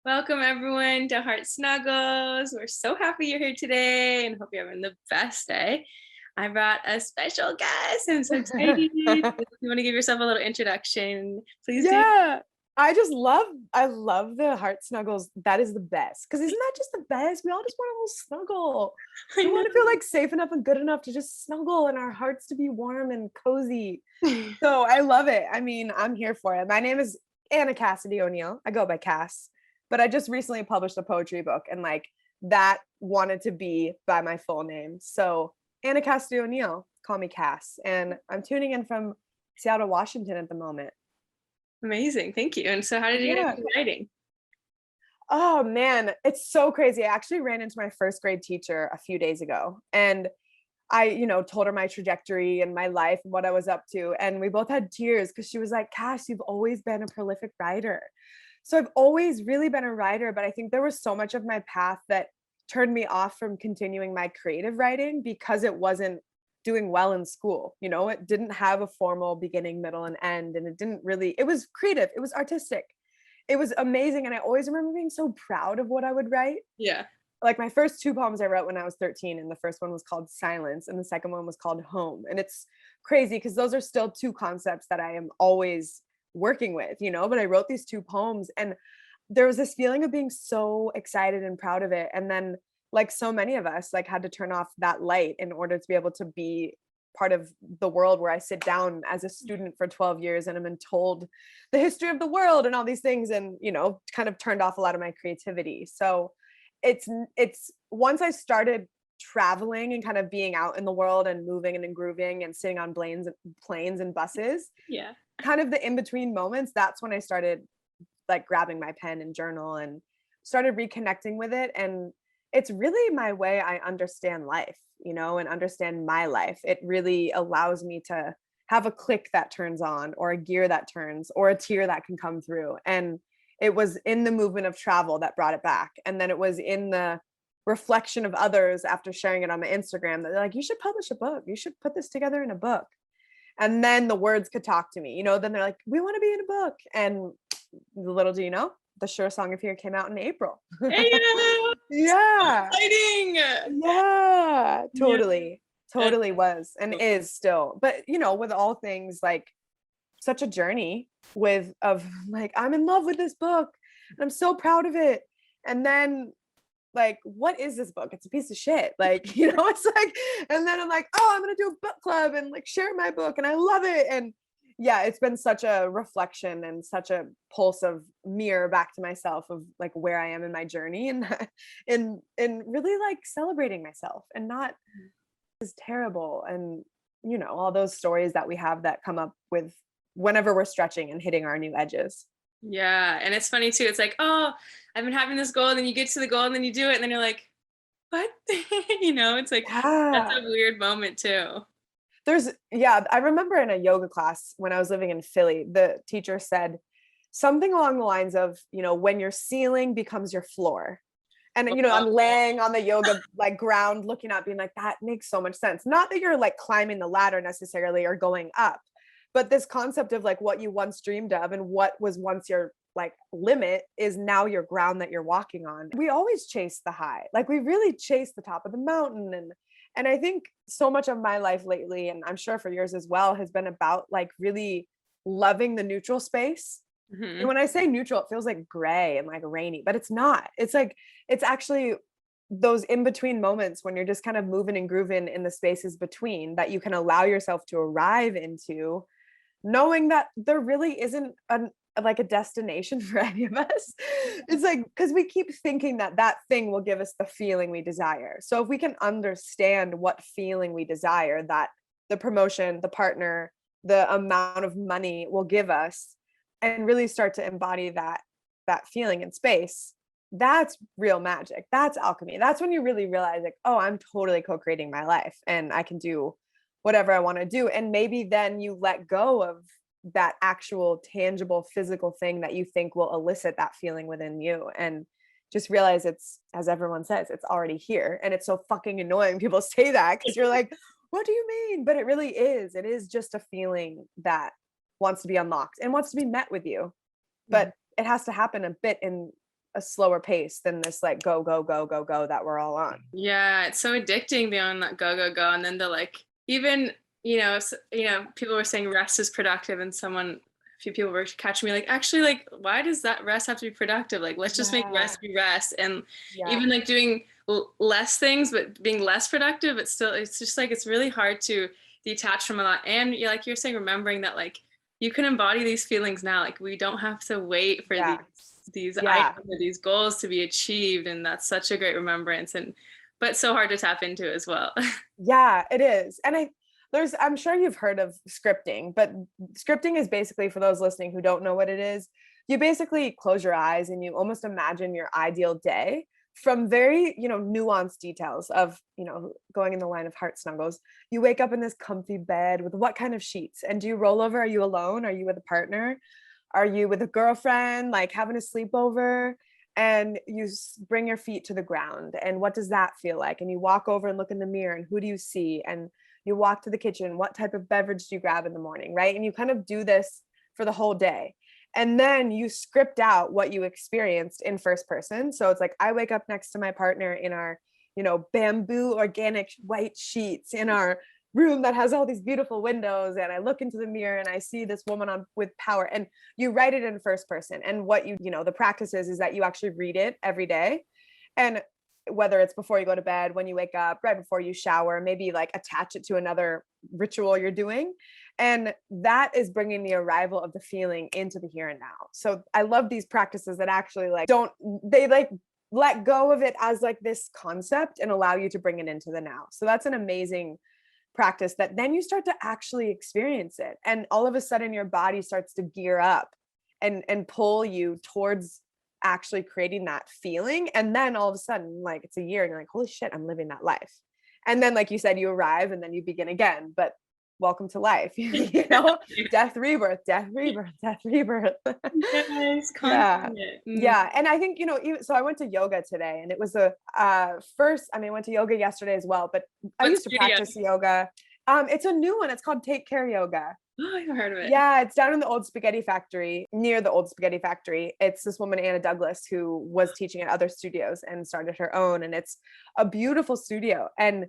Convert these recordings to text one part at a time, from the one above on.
Welcome everyone to Heart Snuggles. We're so happy you're here today and hope you're having the best day. I brought a special guest. I'm so excited. If you want to give yourself a little introduction, please do. Yeah. I love the heart snuggles. That is the best. Because isn't that just the best? We all just want a little snuggle. I We want to know. feel like safe enough and good enough to just snuggle and our hearts to be warm and cozy. So I love it. I mean, I'm here for it. My name is Anna Cassedy O'Neill. I go by Cass, but I just recently published a poetry book and like that wanted to be by my full name. So Anna Cassedy O'Neill, call me Cass. And I'm tuning in from Seattle, Washington at the moment. Amazing. Thank you. And so how did you get Yeah. into writing? Oh man, it's so crazy. I actually ran into my first grade teacher a few days ago and I told her my trajectory and my life and what I was up to. And we both had tears because she was like, Cash, you've always been a prolific writer. So I've always really been a writer, but I think there was so much of my path that turned me off from continuing my creative writing because it wasn't doing well in school. It didn't have a formal beginning, middle, and end. And it was creative, it was artistic. It was amazing. And I always remember being so proud of what I would write. Yeah. Like my first two poems I wrote when I was 13, and the first one was called Silence, and the second one was called Home. And it's crazy because those are still two concepts that I am always working with, but I wrote these two poems and there was this feeling of being so excited and proud of it. And then, like so many of us, like had to turn off that light in order to be able to be part of the world where I sit down as a student for 12 years and I'm told the history of the world and all these things, and kind of turned off a lot of my creativity. So it's once I started traveling and kind of being out in the world and moving and grooving and sitting on planes and buses, Yeah. kind of the in between moments, that's when I started like grabbing my pen and journal and started reconnecting with it. And it's really my way I understand life, and understand my life. It really allows me to have a click that turns on, or a gear that turns, or a tear that can come through. And it was in the movement of travel that brought it back. And then it was in the reflection of others after sharing it on my Instagram that they're like, you should publish a book. You should put this together in a book. And then the words could talk to me, then they're like, we want to be in a book. And little do you know, the Sure Song of Fear came out in April. Hey, Yeah. exciting. Yeah, Yeah. totally was and is still. But with all things, like such a journey of like, I'm in love with this book and I'm so proud of it. And then like, what is this book? It's a piece of shit. Like, it's like, and then I'm like, oh, I'm gonna do a book club and like share my book and I love it. And yeah, it's been such a reflection and such a pulse of mirror back to myself of like where I am in my journey, and and really like celebrating myself and not is terrible. And all those stories that we have that come up with whenever we're stretching and hitting our new edges. Yeah. And it's funny too. It's like, oh, I've been having this goal, and then you get to the goal and then you do it, and then you're like, what? It's like that's Yeah. a weird moment too. I remember in a yoga class when I was living in Philly, the teacher said something along the lines of, when your ceiling becomes your floor. And I'm laying on the yoga like ground looking up, being like, that makes so much sense. Not that you're like climbing the ladder necessarily or going up, but this concept of like what you once dreamed of and what was once your like limit is now your ground that you're walking on. We always chase the high. Like we really chase the top of the mountain. And I think so much of my life lately, and I'm sure for yours as well, has been about like really loving the neutral space. And Mhm. when I say neutral, it feels like gray and like rainy, but it's not. It's like, it's actually those in between moments when you're just kind of moving and grooving in the spaces between that you can allow yourself to arrive into, knowing that there really isn't like a destination for any of us. It's like, because we keep thinking that that thing will give us the feeling we desire. So if we can understand what feeling we desire, that the promotion, the partner, the amount of money will give us, and really start to embody that feeling in space, that's real magic. That's alchemy. That's when you really realize like, oh, I'm totally co-creating my life and I can do whatever I want to do. And maybe then you let go of that actual tangible physical thing that you think will elicit that feeling within you, and just realize it's, as everyone says, it's already here. And it's so fucking annoying people say that because you're like, what do you mean? But it really is. It is just a feeling that wants to be unlocked and wants to be met with you. But it has to happen a bit in a slower pace than this like go, go, go, go, go that we're all on. Yeah, it's so addicting being on that go, go, go. And then the like, even, people were saying rest is productive, and a few people were catching me like, actually, like, why does that rest have to be productive? Like, let's just make rest be rest. And even like doing less things, but being less productive, but still, it's just like, it's really hard to detach from a lot. And like you're saying, remembering that like, you can embody these feelings now. Like, we don't have to wait for these items or these goals to be achieved. And that's such a great remembrance, but so hard to tap into as well. Yeah, it is. And I'm sure you've heard of scripting, but scripting is basically, for those listening who don't know what it is, you basically close your eyes and you almost imagine your ideal day from very, nuanced details of, going in the line of heart snuggles. You wake up in this comfy bed with what kind of sheets? And do you roll over? Are you alone? Are you with a partner? Are you with a girlfriend, like having a sleepover? And you bring your feet to the ground. And what does that feel like? And you walk over and look in the mirror, and who do you see? And you walk to the kitchen. What type of beverage do you grab in the morning, right? And you kind of do this for the whole day. And then you script out what you experienced in first person. So it's like, I wake up next to my partner in our, bamboo organic white sheets in our room that has all these beautiful windows. And I look into the mirror and I see this woman with power, and you write it in first person. And what the practice is that you actually read it every day. And whether it's before you go to bed, when you wake up, right before you shower, maybe like attach it to another ritual you're doing. And that is bringing the arrival of the feeling into the here and now. So I love these practices that actually let go of it as like this concept and allow you to bring it into the now. So that's an amazing practice that then you start to actually experience it. And all of a sudden your body starts to gear up and pull you towards actually creating that feeling. And then all of a sudden, like, it's a year and you're like, holy shit, I'm living that life. And then, like you said, you arrive and then you begin again, but welcome to life, death, rebirth, death, rebirth, death, rebirth. Yes, yeah. And I think, so I went to yoga today, and it was I went to yoga yesterday as well, but I used to practice yoga. It's a new one. It's called Take Care Yoga. Oh, I haven't heard of it. Yeah, it's down in the old spaghetti factory, near the old spaghetti factory. It's this woman, Anna Douglas, who was teaching at other studios and started her own. And it's a beautiful studio. And,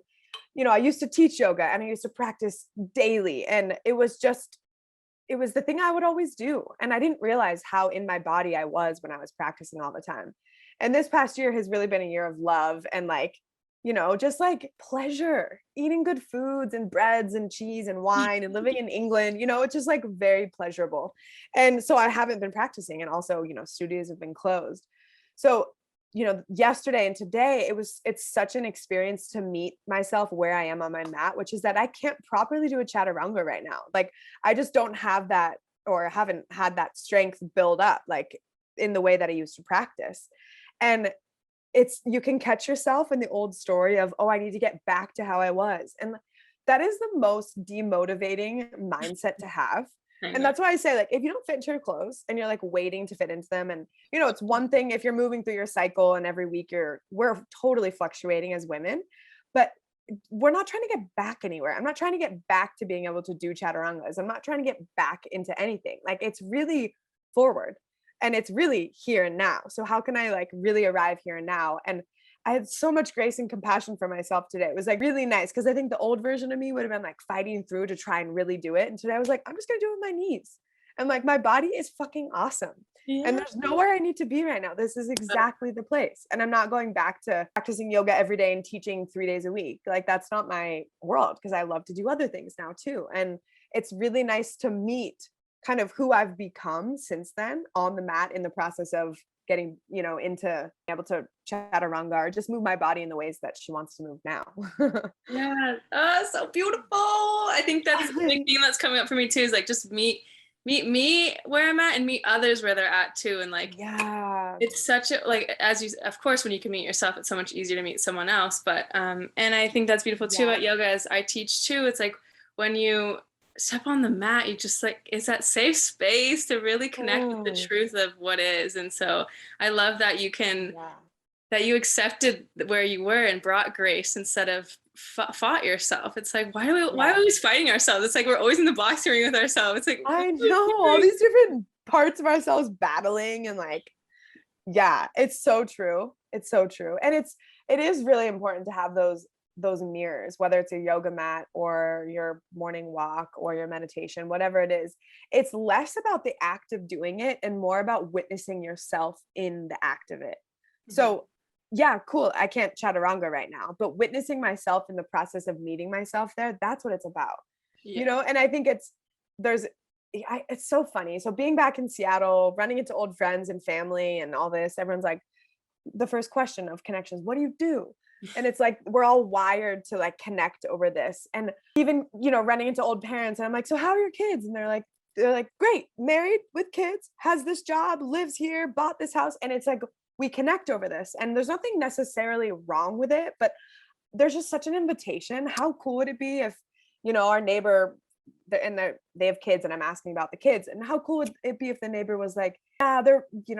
I used to teach yoga and I used to practice daily. And it was the thing I would always do. And I didn't realize how in my body I was when I was practicing all the time. And this past year has really been a year of love and just like pleasure, eating good foods and breads and cheese and wine and living in England, it's just like very pleasurable. And so I haven't been practicing. And also, studios have been closed. So, yesterday and today, it's such an experience to meet myself where I am on my mat, which is that I can't properly do a chaturanga right now. Like, I just don't have that, or haven't had that strength build up, like in the way that I used to practice. And you can catch yourself in the old story of, oh, I need to get back to how I was. And that is the most demotivating mindset to have. And that's why I say, like, if you don't fit into your clothes and you're like waiting to fit into them, and it's one thing if you're moving through your cycle and every week we're totally fluctuating as women, but we're not trying to get back anywhere. I'm not trying to get back to being able to do chaturangas. I'm not trying to get back into anything. Like, it's really forward. And it's really here and now. So how can I like really arrive here and now? And I had so much grace and compassion for myself today. It was like really nice, because I think the old version of me would have been like fighting through to try and really do it. And today I was like, I'm just going to do it with my knees. And like, my body is fucking awesome. Yeah. And there's nowhere I need to be right now. This is exactly the place. And I'm not going back to practicing yoga every day and teaching 3 days a week. Like, that's not my world, because I love to do other things now too. And it's really nice to meet kind of who I've become since then on the mat, in the process of getting, into being able to chaturanga or just move my body in the ways that she wants to move now. Yeah. Oh, so beautiful. I think that's the big thing that's coming up for me too, is like, just meet me where I'm at and meet others where they're at too. And like, yeah, it's such a, like, of course, when you can meet yourself, it's so much easier to meet someone else. But, and I think that's beautiful too about yoga, as I teach too. It's like, when you step on the mat, you just like, it's that safe space to really connect with the truth of what is. And so I love that that you accepted where you were and brought grace instead of fought yourself. It's like, why are we always fighting ourselves? It's like, we're always in the boxing ring with ourselves. It's like, I know all these different parts of ourselves battling, and like, Yeah, it's so true. It's so true. And it is really important to have those mirrors, whether it's your yoga mat or your morning walk or your meditation, whatever it is. It's less about the act of doing it and more about witnessing yourself in the act of it. Mhm. So, yeah, cool. I can't chaturanga right now, but witnessing myself in the process of meeting myself there, that's what it's about. Yeah. And I think there's it's so funny. So being back in Seattle, running into old friends and family and all this, everyone's like, the first question of connections, what do you do? And it's like we're all wired to like connect over this. And even, running into old parents, and I'm like, so how are your kids? And they're like, great, married with kids, has this job, lives here, bought this house. And it's like we connect over this. And there's nothing necessarily wrong with it, but there's just such an invitation. How cool would it be if, our neighbor, they have kids and I'm asking about the kids, and how cool would it be if the neighbor was like, yeah,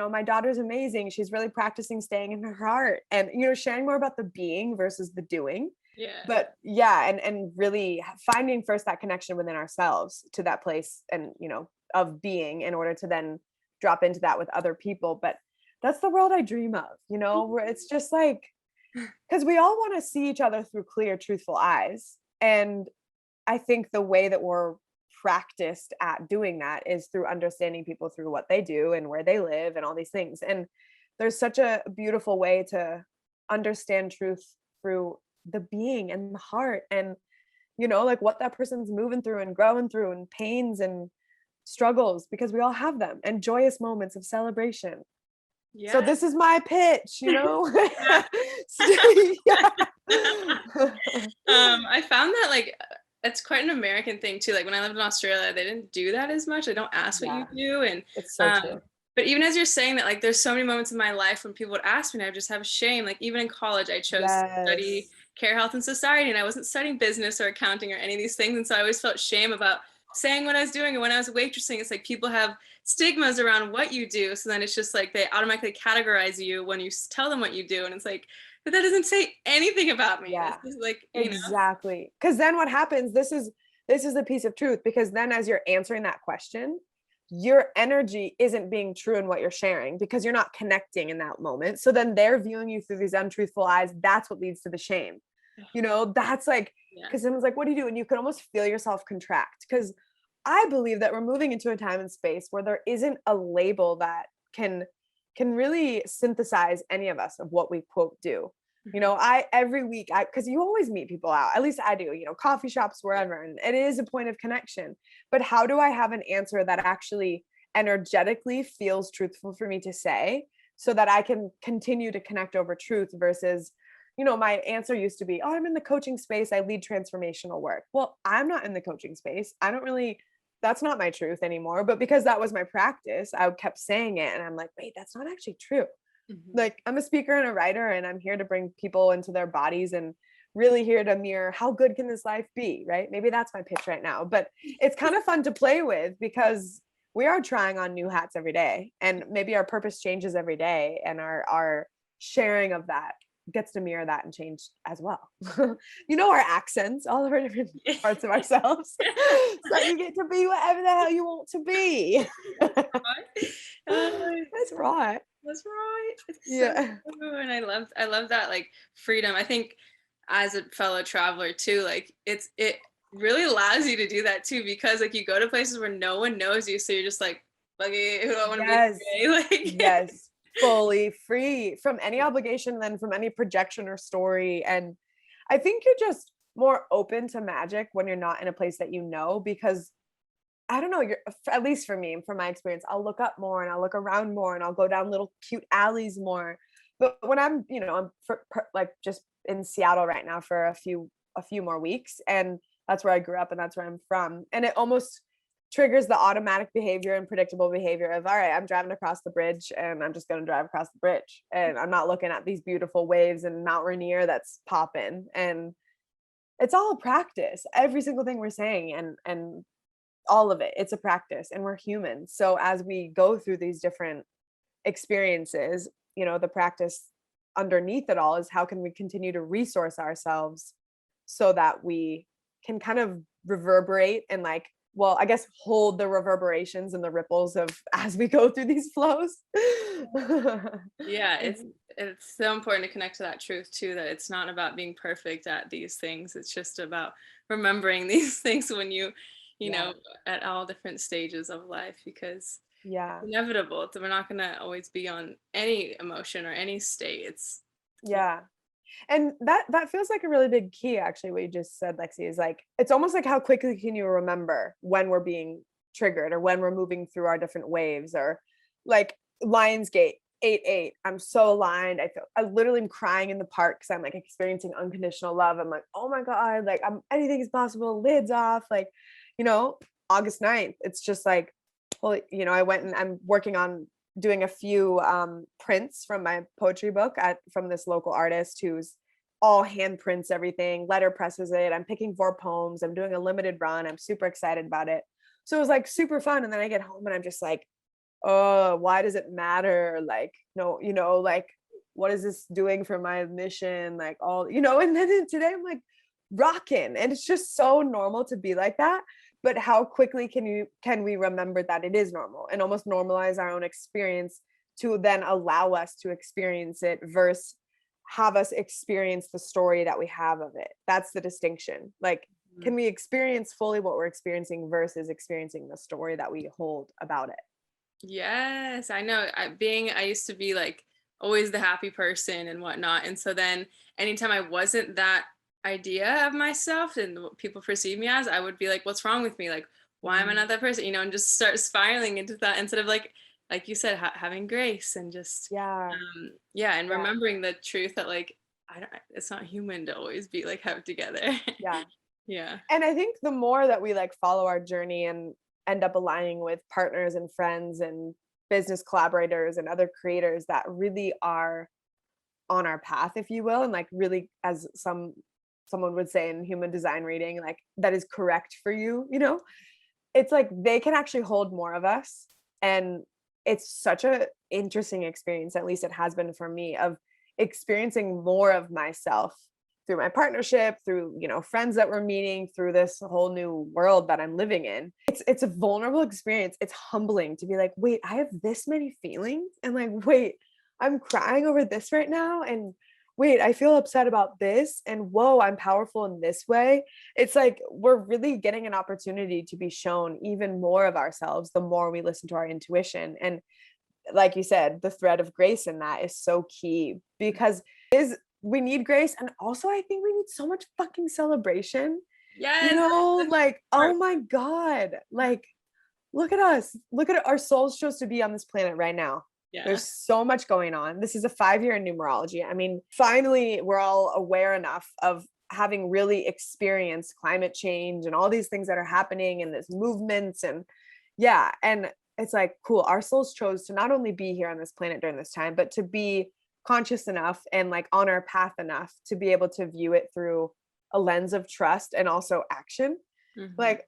my daughter's amazing. She's really practicing staying in her heart, and, sharing more about the being versus the doing. Yeah. But yeah, and really finding first that connection within ourselves to that place and, of being in order to then drop into that with other people. But that's the world I dream of, where it's just like, because we all want to see each other through clear, truthful eyes. And I think the way that we're practiced at doing that is through understanding people through what they do and where they live and all these things. And there's such a beautiful way to understand truth through the being and the heart and, like what that person's moving through and growing through and pains and struggles, because we all have them, and joyous moments of celebration. So Yeah. this is my pitch, Yeah. Yeah. I found that like it's quite an American thing too. Like when I lived in Australia, they didn't do that as much. They don't ask what you Yeah, do. And it's so um, true. but even as you're saying that, like there's so many moments in my life when people would ask me and I would just have shame. Like even in college, I chose to study Yes. care, health, and society, and I wasn't studying business or accounting or any of these things. And so I always felt shame about saying what I was doing. And when I was waitressing, it's like people have stigmas around what you do. So then it's just like they automatically categorize you when you tell them what you do. And it's like, but that doesn't say anything about me. This Yeah. is like, Exactly. Because then what happens, this is the piece of truth, because then as you're answering that question, your energy isn't being true in what you're sharing because you're not connecting in that moment. So then they're viewing you through these untruthful eyes. That's what leads to the shame. That's like, yeah. because someone's like, what do you do? And you can almost feel yourself contract. Because I believe that we're moving into a time and space where there isn't a label that can really synthesize any of us of what we quote do. Mhm. I every week, because you always meet people out, at least I do, coffee shops, wherever, and it is a point of connection. But how do I have an answer that actually energetically feels truthful for me to say, so that I can continue to connect over truth versus, my answer used to be, oh, I'm in the coaching space, I lead transformational work. Well, I'm not in the coaching space. I don't really, that's not my truth anymore. But because that was my practice, I kept saying it. And I'm like, wait, that's not actually true. Mhm. Like, I'm a speaker and a writer, and I'm here to bring people into their bodies and really here to mirror how good can this life be, right? Maybe that's my pitch right now, but it's kind of fun to play with because we are trying on new hats every day, and maybe our purpose changes every day, and our sharing of that gets to mirror that and change as well. Our accents, all of our different parts of ourselves. So you get to be whatever the hell you want to be. Uh, That's right. that's right. It's so Yeah. true. And I love that like freedom. I think as a fellow traveler too, like it really allows you to do that too, because like you go to places where no one knows you. So you're just like, buggy, who do I want to be Yes. today? Like Yes. Fully free from any obligation, then from any projection or story. And I think you're just more open to magic when you're not in a place that because I don't know, at least for me, from my experience, I'll look up more and I'll look around more and I'll go down little cute alleys more. But when I'm like just in Seattle right now for a few more weeks, and that's where I grew up and that's where I'm from. And it almost triggers the automatic behavior and predictable behavior of, all right, I'm driving across the bridge and I'm just going to drive across the bridge. And I'm not looking at these beautiful waves and Mount Rainier that's popping. And it's all a practice, every single thing we're saying. And all of it, it's a practice, and we're human. So as we go through these different experiences, the practice underneath it all is how can we continue to resource ourselves so that we can kind of reverberate and like well, I guess hold the reverberations and the ripples of as we go through these flows. Yeah, it's so important to connect to that truth too, that it's not about being perfect at these things. It's just about remembering these things when you Yeah. know, at all different stages of life, because Yeah. it's inevitable. We're not going to always be on any emotion or any state. It's yeah. Yeah. And that feels like a really big key, actually, what you just said, Lexi, is like, it's almost like how quickly can you remember when we're being triggered or when we're moving through our different waves, or like Lionsgate 8-8. I'm so aligned. I literally am crying in the park because I'm like experiencing unconditional love. I'm like, oh my God, like anything is possible, lids off. Like, August 9th, it's just like, well, I went and I'm working on doing a few prints from my poetry book from this local artist who's all hand prints everything, letter presses it. I'm picking 4 poems. I'm doing a limited run. I'm super excited about it. So it was like super fun. And then I get home and I'm just like, oh, why does it matter? Like, no, like, what is this doing for my mission? Like and then today I'm like rocking. And it's just so normal to be like that. But how quickly can we remember that it is normal and almost normalize our own experience to then allow us to experience it versus have us experience the story that we have of it. That's the distinction. Like, can we experience fully what we're experiencing versus experiencing the story that we hold about it? Yes, I know. I used to be like always the happy person and whatnot. And so then anytime I wasn't that idea of myself and what people perceive me as, I would be like, what's wrong with me? Like, why am I not that person? And just start spiraling into that instead of like you said, having grace and just, Yeah. and remembering the truth that like, it's not human to always be like have together. Yeah. Yeah. And I think the more that we like follow our journey and end up aligning with partners and friends and business collaborators and other creators that really are on our path, if you will, and like really, as someone would say in human design reading, like that is correct for you, it's like they can actually hold more of us. And it's such a interesting experience, at least it has been for me, of experiencing more of myself through my partnership, through friends that we're meeting, through this whole new world that I'm living in. It's a vulnerable experience. It's humbling to be like, wait, I have this many feelings, and like, wait, I'm crying over this right now, and wait, I feel upset about this, and whoa, I'm powerful in this way. It's like we're really getting an opportunity to be shown even more of ourselves the more we listen to our intuition. And like you said, the thread of grace in that is so key, because we need grace, and also I think we need so much fucking celebration. Yes. Like, oh my God, like look at us, look at our souls chose to be on this planet right now. Yeah. There's so much going on. This is a 5-year in numerology. I mean, finally we're all aware enough of having really experienced climate change and all these things that are happening and this movements, and and it's like, cool, our souls chose to not only be here on this planet during this time, but to be conscious enough and like on our path enough to be able to view it through a lens of trust and also action. Like,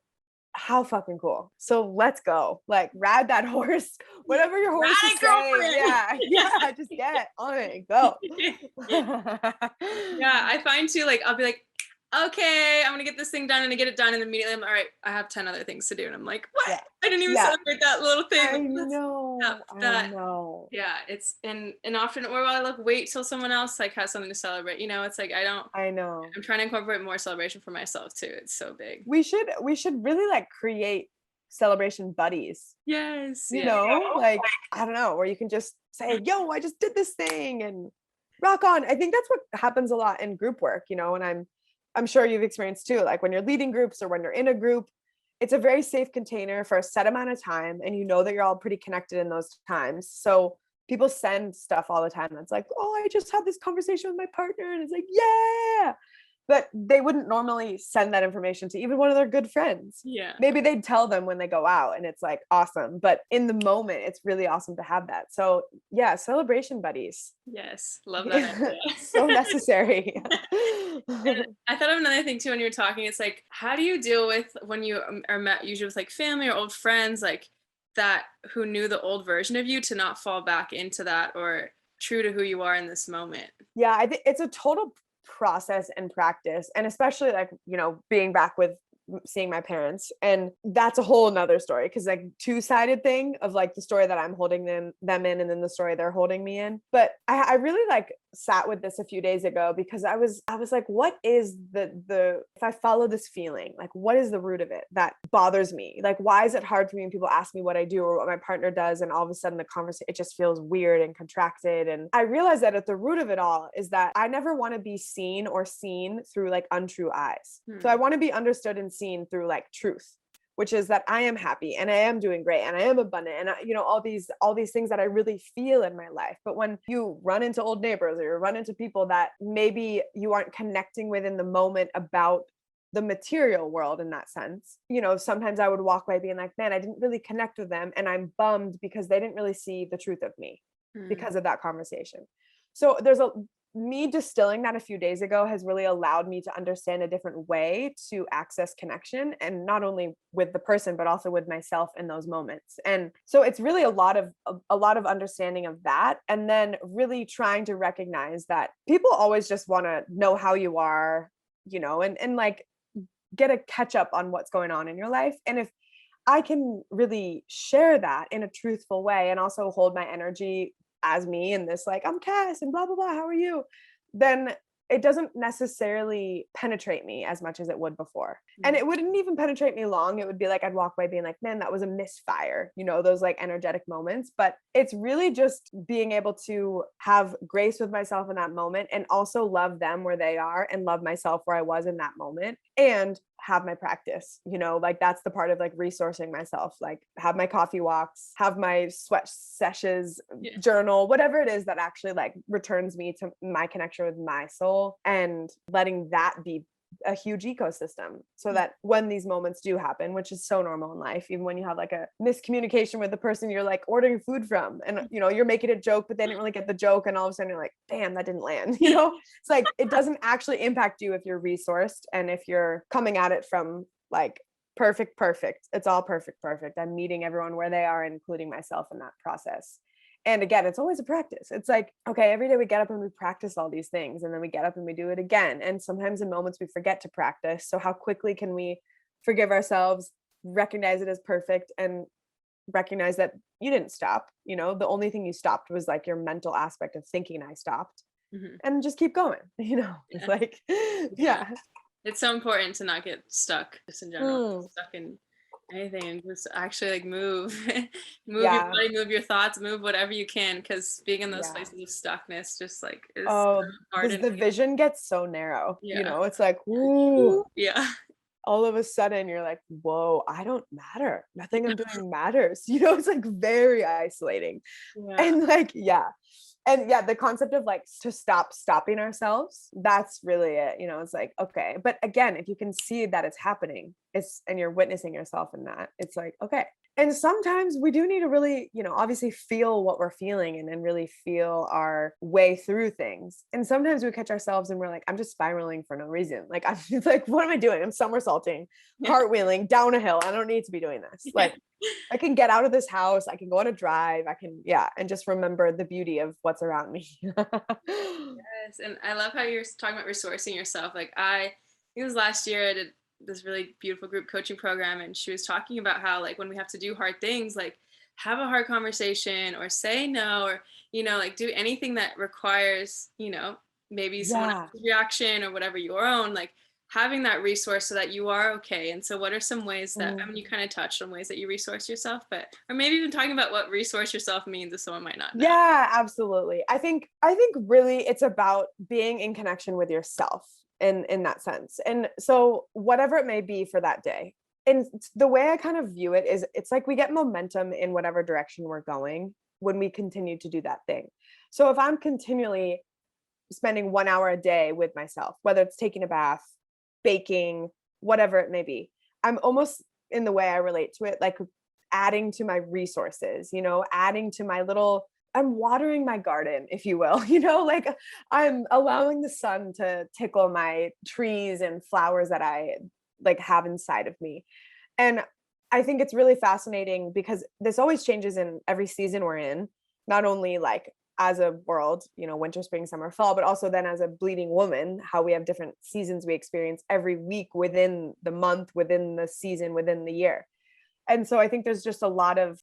how fucking cool. So let's go, like, ride that horse, whatever your horse is saying. Yeah, just get on it and go. Yeah, I find too, like I'll be like, okay, I'm gonna get this thing done, and I get it done, and immediately I'm all right, I have 10 other things to do, and I'm like, what? Yeah. I didn't even celebrate that little thing. I know. Yeah, it's and often, or I like wait till someone else like has something to celebrate. It's like I know. I'm trying to incorporate more celebration for myself too. It's so big. We should really like create celebration buddies. Yes. Like, I don't know, where you can just say, yo, I just did this thing and rock on. I think that's what happens a lot in group work, and I'm sure you've experienced too, like when you're leading groups or when you're in a group, it's a very safe container for a set amount of time, and that you're all pretty connected in those times. So people send stuff all the time that's like, oh, I just had this conversation with my partner, and it's like, yeah, but they wouldn't normally send that information to even one of their good friends. Yeah. Maybe they'd tell them when they go out, and it's like awesome. But in the moment, it's really awesome to have that. So yeah, celebration buddies. Yes. Love that. So necessary. I thought of another thing too when you were talking. It's like, how do you deal with when you are met usually with like family or old friends, like that who knew the old version of you, to not fall back into that or true to who you are in this moment? Yeah, I think it's a total process and practice, and especially like being back with seeing my parents. And that's a whole nother story. Cause like two-sided thing of like the story that I'm holding them in, and then the story they're holding me in. But I really like sat with this a few days ago, because I was like, what is the if I follow this feeling, like what is the root of it that bothers me? Like, why is it hard for me when people ask me what I do or what my partner does, and all of a sudden the conversation, it just feels weird and contracted? And I realized that at the root of it all is that I never want to be seen through like untrue eyes. So I want to be understood and seen through like truth, which is that I am happy and I am doing great and I am abundant, and all these things that I really feel in my life. But when you run into old neighbors, or you run into people that maybe you aren't connecting with in the moment about the material world in that sense, sometimes I would walk away being like, man, I didn't really connect with them, and I'm bummed because they didn't really see the truth of me because of that conversation. So me distilling that a few days ago has really allowed me to understand a different way to access connection, and not only with the person, but also with myself in those moments. And so it's really a lot of understanding of that. And then really trying to recognize that people always just want to know how you are, and like get a catch up on what's going on in your life. And if I can really share that in a truthful way, and also hold my energy as me in this, like, I'm Cass and blah, blah, blah, how are you? Then it doesn't necessarily penetrate me as much as it would before. And it wouldn't even penetrate me long. It would be like, I'd walk away being like, man, that was a misfire, those like energetic moments. But it's really just being able to have grace with myself in that moment, and also love them where they are, and love myself where I was in that moment, and have my practice, like that's the part of like resourcing myself, like have my coffee walks, have my sweat sessions, journal, whatever it is that actually like returns me to my connection with my soul, and letting that be a huge ecosystem, so that when these moments do happen, which is so normal in life, even when you have like a miscommunication with the person you're like ordering food from, and you're making a joke but they didn't really get the joke, and all of a sudden you're like, damn, that didn't land. It's like it doesn't actually impact you if you're resourced, and if you're coming at it from like perfect, it's all perfect. I'm meeting everyone where they are, including myself in that process. And again, it's always a practice. It's like, okay, every day we get up and we practice all these things, and then we get up and we do it again. And sometimes in moments we forget to practice. So how quickly can we forgive ourselves, recognize it as perfect, and recognize that you didn't stop? The only thing you stopped was like your mental aspect of thinking I stopped, and just keep going. It's like, yeah. It's so important to not get stuck just in general, stuck in anything, and just actually like move your body, move your thoughts, move whatever you can, because being in those places of stuckness just like is so hard. Because the vision gets so narrow. It's like, ooh, all of a sudden you're like, whoa, I don't matter, nothing I'm doing matters. It's like very isolating. And like, and the concept of like to stop stopping ourselves, that's really it. It's like, okay. But again, if you can see that it's happening, and you're witnessing yourself in that, it's like, okay. And sometimes we do need to really, obviously feel what we're feeling, and then really feel our way through things. And sometimes we catch ourselves and we're like, I'm just spiraling for no reason. Like, I'm just like, what am I doing? I'm somersaulting, cartwheeling down a hill. I don't need to be doing this. Like, I can get out of this house. I can go on a drive. I can, and just remember the beauty of what's around me. Yes. And I love how you're talking about resourcing yourself. Like it was last year I did this really beautiful group coaching program, and she was talking about how like when we have to do hard things, like have a hard conversation, or say no, or like do anything that requires maybe someone else's reaction or whatever, your own, like having that resource so that you are okay. And so what are some ways that you kind of touched on ways that you resource yourself, or maybe even talking about what resource yourself means if someone might not know? Yeah, absolutely. I think really it's about being in connection with yourself in that sense. And so whatever it may be for that day, and the way I kind of view it is, it's like we get momentum in whatever direction we're going when we continue to do that thing. So if I'm continually spending 1 hour a day with myself, whether it's taking a bath, baking, whatever it may be, I'm almost, in the way I relate to it, like adding to my resources, adding to my little, I'm watering my garden, if you will, like I'm allowing the sun to tickle my trees and flowers that I like have inside of me. And I think it's really fascinating because this always changes in every season we're in, not only like as a world, winter, spring, summer, fall, but also then as a bleeding woman, how we have different seasons we experience every week within the month, within the season, within the year. And so I think there's just a lot of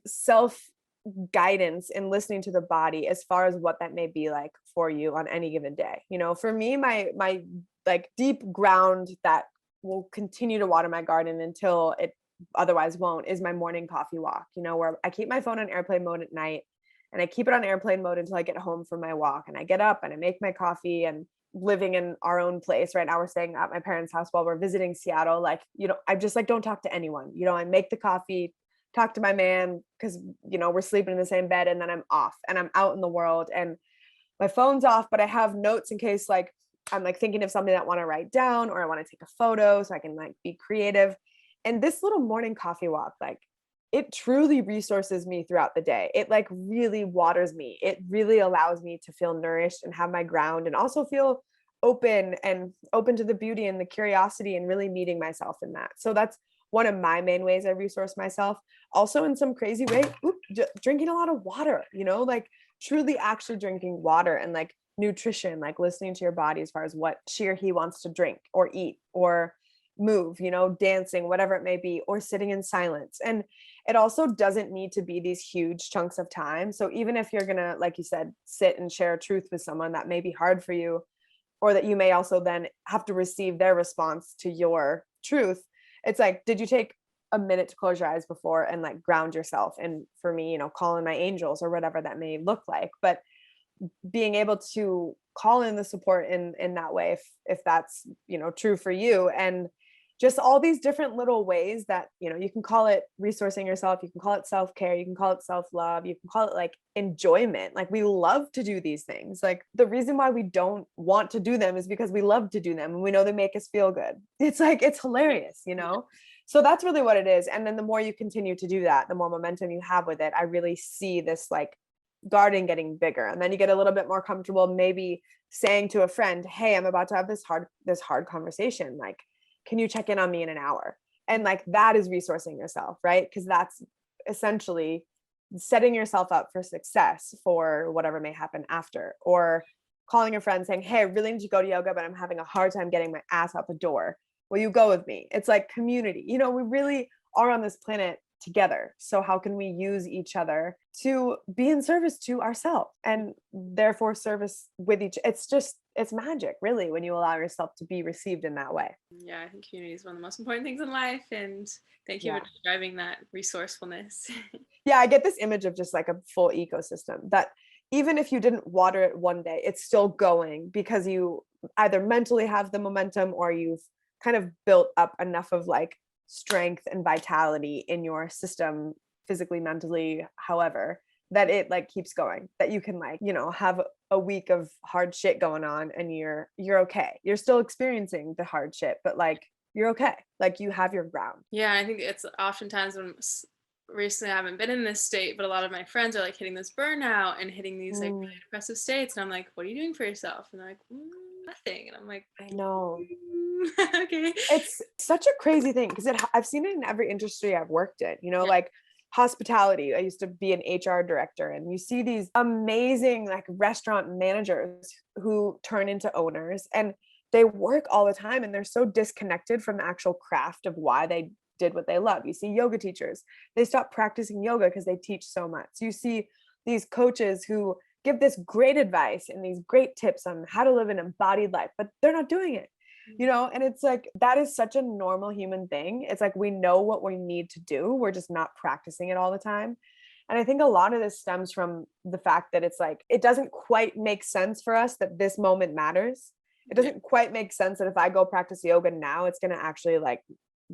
self guidance in listening to the body as far as what that may be like for you on any given day. For me, my like deep ground that will continue to water my garden until it otherwise won't is my morning coffee walk, where I keep my phone on airplane mode at night and I keep it on airplane mode until I get home from my walk, and I get up and I make my coffee. And living in our own place right now, we're staying at my parents' house while we're visiting Seattle. Like, I just like don't talk to anyone. I make the coffee, talk to my man, because we're sleeping in the same bed, and then I'm off and I'm out in the world and my phone's off, but I have notes in case like I'm like thinking of something that I want to write down, or I want to take a photo so I can like be creative. And this little morning coffee walk, like, it truly resources me throughout the day. It like really waters me. It really allows me to feel nourished and have my ground, and also feel open to the beauty and the curiosity, and really meeting myself in that. So that's one of my main ways I resource myself. Also, in some crazy way, drinking a lot of water, like truly actually drinking water, and like nutrition, like listening to your body as far as what she or he wants to drink or eat or move, dancing, whatever it may be, or sitting in silence. And it also doesn't need to be these huge chunks of time. So even if you're gonna, like you said, sit and share truth with someone that may be hard for you, or that you may also then have to receive their response to your truth, it's like, did you take a minute to close your eyes before and like ground yourself? And for me, call in my angels or whatever that may look like. But being able to call in the support in that way, if that's true for you. And just all these different little ways that you can call it resourcing yourself, you can call it self-care, you can call it self-love, you can call it like enjoyment. Like, we love to do these things. Like, the reason why we don't want to do them is because we love to do them and we know they make us feel good. It's like, it's hilarious. So that's really what it is. And then the more you continue to do that, the more momentum you have with it. I really see this like garden getting bigger, and then you get a little bit more comfortable maybe saying to a friend, hey, I'm about to have this hard conversation, like, can you check in on me in an hour? And like, that is resourcing yourself, right? Because that's essentially setting yourself up for success for whatever may happen after. Or calling a friend saying, hey, I really need to go to yoga, but I'm having a hard time getting my ass out the door. Will you go with me? It's like community. We really are on this planet together. So how can we use each other to be in service to ourselves, and therefore service with it's magic, really, when you allow yourself to be received in that way. Yeah, I think community is one of the most important things in life. And thank you for driving that resourcefulness. Yeah, I get this image of just like a full ecosystem that even if you didn't water it one day, it's still going, because you either mentally have the momentum, or you've kind of built up enough of like strength and vitality in your system, physically, mentally, however, that it like keeps going, that you can like, have a week of hard shit going on and you're okay. You're still experiencing the hard shit, but like, you're okay. Like, you have your ground. Yeah, I think it's oftentimes when recently I haven't been in this state, but a lot of my friends are like hitting this burnout and hitting these like really depressive states. And I'm like, what are you doing for yourself? And they're like, nothing. And I'm like, I know. Okay. It's such a crazy thing, because I've seen it in every industry I've worked in, like hospitality. I used to be an HR director, and you see these amazing like restaurant managers who turn into owners, and they work all the time and they're so disconnected from the actual craft of why they did what they love. You see yoga teachers, they stop practicing yoga because they teach so much. You see these coaches who give this great advice and these great tips on how to live an embodied life, but they're not doing it. And it's like, that is such a normal human thing. It's like, we know what we need to do, we're just not practicing it all the time. And I think a lot of this stems from the fact that it's like, it doesn't quite make sense for us that this moment matters. It doesn't quite make sense that if I go practice yoga now, it's going to actually like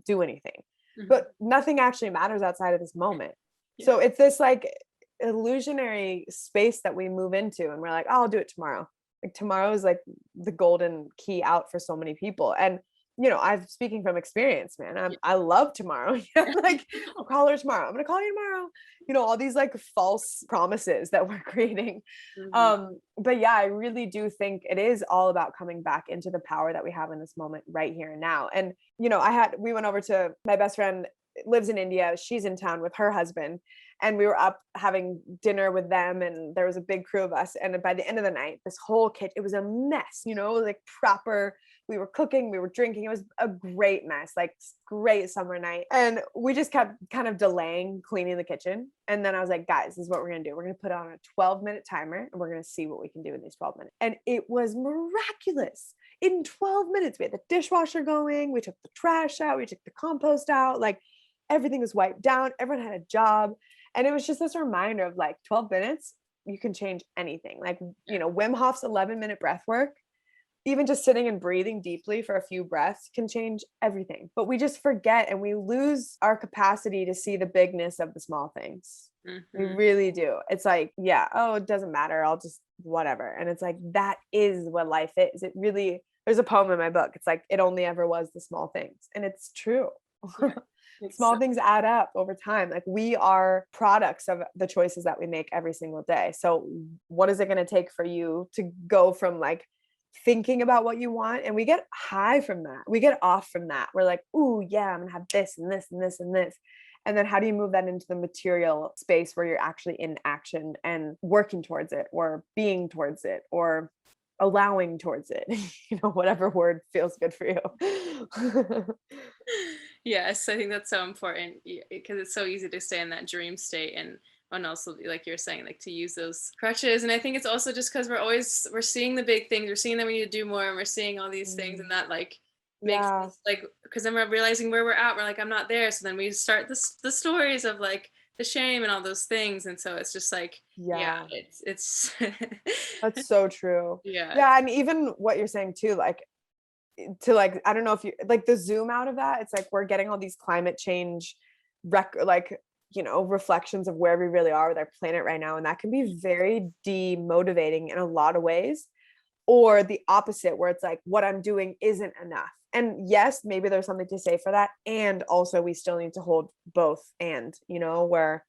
do anything. But nothing actually matters outside of this moment. So it's this like illusionary space that we move into, and we're like, oh, I'll do it tomorrow. Like, tomorrow is like the golden key out for so many people. And I'm speaking from experience, man. I love tomorrow. Like, I'll call her tomorrow, I'm gonna call you tomorrow. All these like false promises that we're creating. But yeah, I really do think it is all about coming back into the power that we have in this moment right here and now. And we went over to my best friend lives in India. She's in town with her husband. And we were up having dinner with them, and there was a big crew of us. And by the end of the night, this whole kitchen, it was a mess, like proper, we were cooking, we were drinking. It was a great mess, like great summer night. And we just kept kind of delaying cleaning the kitchen. And then I was like, guys, this is what we're going to do. We're going to put on a 12-minute timer, and we're going to see what we can do in these 12 minutes. And it was miraculous. In 12 minutes, we had the dishwasher going. We took the trash out. We took the compost out. Like everything was wiped down. Everyone had a job. And it was just this reminder of like 12 minutes, you can change anything. Like, Wim Hof's 11-minute breath work, even just sitting and breathing deeply for a few breaths can change everything. But we just forget, and we lose our capacity to see the bigness of the small things. We really do. It's like, it doesn't matter. I'll just whatever. And it's like, that is what life is. It really, there's a poem in my book. It's like, it only ever was the small things. And it's true. Yeah. Small things add up over time. Like we are products of the choices that we make every single day. So what is it going to take for you to go from like thinking about what you want? And we get high from that. We get off from that. We're like, ooh, yeah, I'm going to have this and this and this and this. And then how do you move that into the material space where you're actually in action and working towards it, or being towards it, or allowing towards it, whatever word feels good for you. Yes, I think that's so important, because it's so easy to stay in that dream state, and also, like you're saying, like to use those crutches. And I think it's also just because we're seeing the big things, we're seeing that we need to do more, and we're seeing all these things, and that like makes us like, because then we're realizing where we're at, we're like, I'm not there. So then we start the stories of like the shame and all those things. And so it's just like, it's that's so true. Yeah. And even what you're saying too, like to like, I don't know if you like the zoom out of that. It's like, we're getting all these climate change reflections of where we really are with our planet right now. And that can be very demotivating in a lot of ways, or the opposite, where it's like, what I'm doing isn't enough. And yes, maybe there's something to say for that. And also we still need to hold both, and where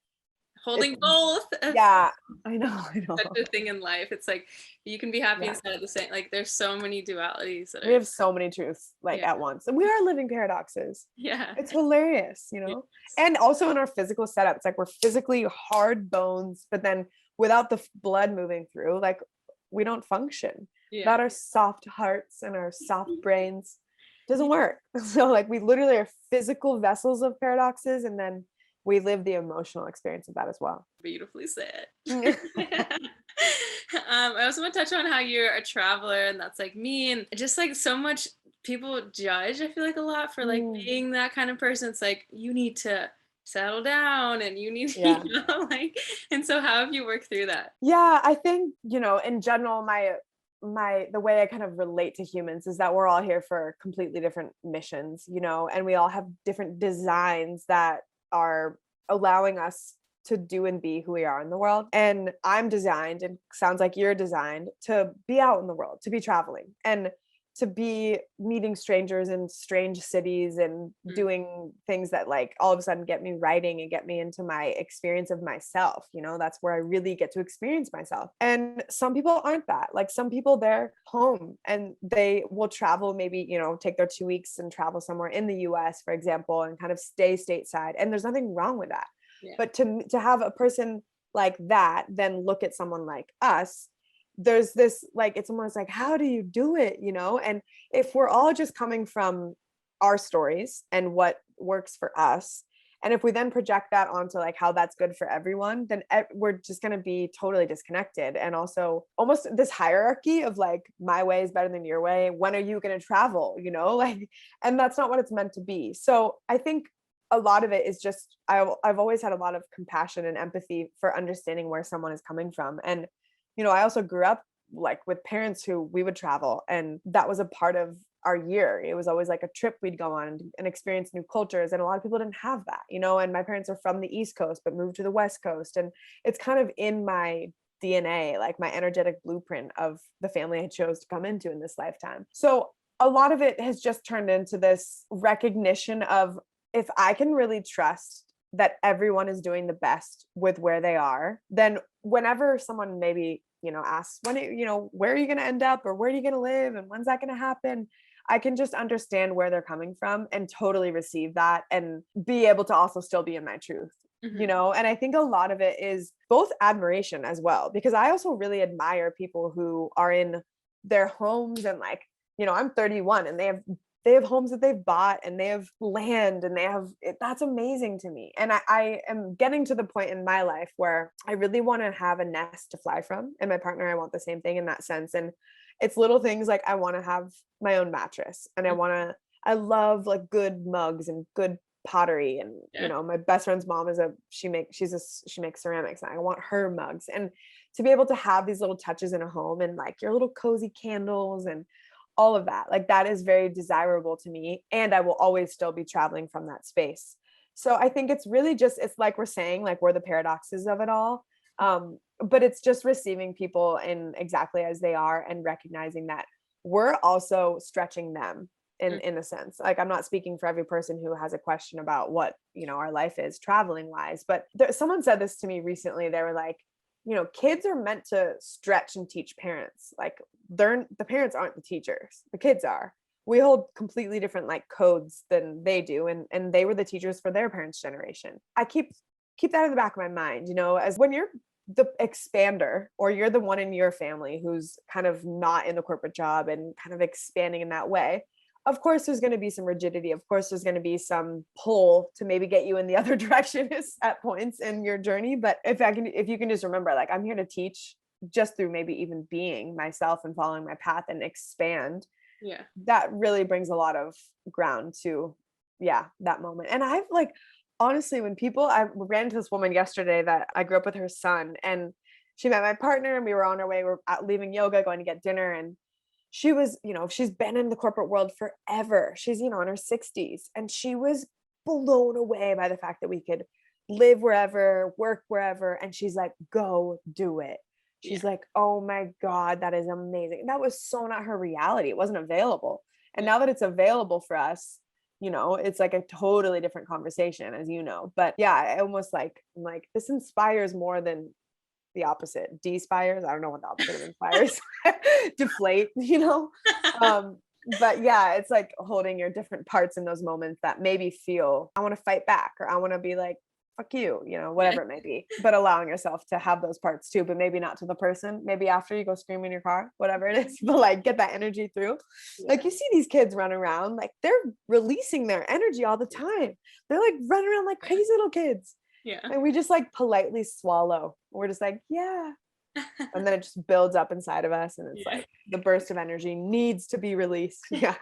holding both. Yeah, I know. Such a thing in life. It's like you can be happy and sad at the same. Like there's so many dualities. We have so many truths at once, and we are living paradoxes. Yeah, it's hilarious, Yes. And also in our physical setup, it's like we're physically hard bones, but then without the blood moving through, like we don't function. Without our soft hearts and our soft brains, it doesn't work. So like we literally are physical vessels of paradoxes, and then we live the emotional experience of that as well. Beautifully said. I also want to touch on how you're a traveler, and that's like me, and just like so much people judge, I feel like, a lot for like being that kind of person. It's like, you need to settle down, and you need to, and so how have you worked through that? Yeah, I think, in general, the way I kind of relate to humans is that we're all here for completely different missions, and we all have different designs that are allowing us to do and be who we are in the world. And I'm designed, and sounds like you're designed, to be out in the world, to be traveling, and to be meeting strangers in strange cities, and doing things that like all of a sudden get me writing and get me into my experience of myself. That's where I really get to experience myself. And some people aren't that. Like some people, they're home and they will travel, maybe, take their 2 weeks and travel somewhere in the US, for example, and kind of stay stateside. And there's nothing wrong with that. Yeah. But to have a person like that then look at someone like us, there's this like, it's almost like, how do you do it? And if we're all just coming from our stories and what works for us, and if we then project that onto like how that's good for everyone, then we're just going to be totally disconnected. And also almost this hierarchy of like, my way is better than your way. When are you going to travel? And that's not what it's meant to be. So I think a lot of it is just, I've always had a lot of compassion and empathy for understanding where someone is coming from. And I also grew up like with parents who we would travel, and that was a part of our year. It was always like a trip we'd go on and experience new cultures. And a lot of people didn't have that, and my parents are from the East Coast, but moved to the West Coast. And it's kind of in my DNA, like my energetic blueprint of the family I chose to come into in this lifetime. So a lot of it has just turned into this recognition of, if I can really trust that everyone is doing the best with where they are, then whenever someone maybe, asks, where are you going to end up, or where are you going to live, and when's that going to happen? I can just understand where they're coming from and totally receive that and be able to also still be in my truth, you Mhm. know? And I think a lot of it is both admiration as well, because I also really admire people who are in their homes and like, you know, I'm 31 and they have homes that they've bought and they have land and that's amazing to me. And I am getting to the point in my life where I really want to have a nest to fly from. And my partner, I want the same thing in that sense. And it's little things like I want to have my own mattress and Mm. I love like good mugs and good pottery. And, you Yeah. know, my best friend's mom she makes ceramics and I want her mugs. And to be able to have these little touches in a home and like your little cozy candles and all of that, like that is very desirable to me, and I will always still be traveling from that space. So I think it's really just, it's like we're saying, like we're the paradoxes of it all. But it's just receiving people in exactly as they are and recognizing that we're also stretching them Mm. in a sense. Like I'm not speaking for every person who has a question about what, you know, our life is traveling wise, but someone said this to me recently. They were like, you know, kids are meant to stretch and teach parents. Like the parents aren't the teachers, the kids are. We hold completely different like codes than they do, and they were the teachers for their parents' generation. I keep that in the back of my mind, you know, as when you're the expander or you're the one in your family who's kind of not in the corporate job and kind of expanding in that way. Of course, there's going to be some rigidity. Of course, there's going to be some pull to maybe get you in the other direction at points in your journey. But if you can just remember, like I'm here to teach just through maybe even being myself and following my path and expand, Yeah. that really brings a lot of ground to, yeah, that moment. And I've like, honestly, I ran into this woman yesterday that I grew up with her son, and she met my partner and we were on our way, we're leaving yoga, going to get dinner. And she was, you know, she's been in the corporate world forever. She's, you know, in her 60s. And she was blown away by the fact that we could live wherever, work wherever. And she's like, go do it. Yeah. She's like, oh my God, that is amazing. That was so not her reality. It wasn't available. And Yeah. now that it's available for us, you know, it's like a totally different conversation, as you know. But yeah, I almost like, I'm like, this inspires more than the opposite. Despires. I don't know what the opposite of inspires. Deflate, you know? But yeah, it's like holding your different parts in those moments that maybe feel, I want to fight back or I want to be like, fuck you know, Yeah. whatever it may be. But allowing yourself to have those parts too, but maybe not to the person. Maybe after you go scream in your car, whatever it is, but like get that energy through. Yeah. Like you see these kids run around, like they're releasing their energy all the time. They're like running around like crazy little kids. Yeah. And we just like politely swallow. We're just like, yeah. And then it just builds up inside of us. And it's Yeah. like the burst of energy needs to be released. Yeah.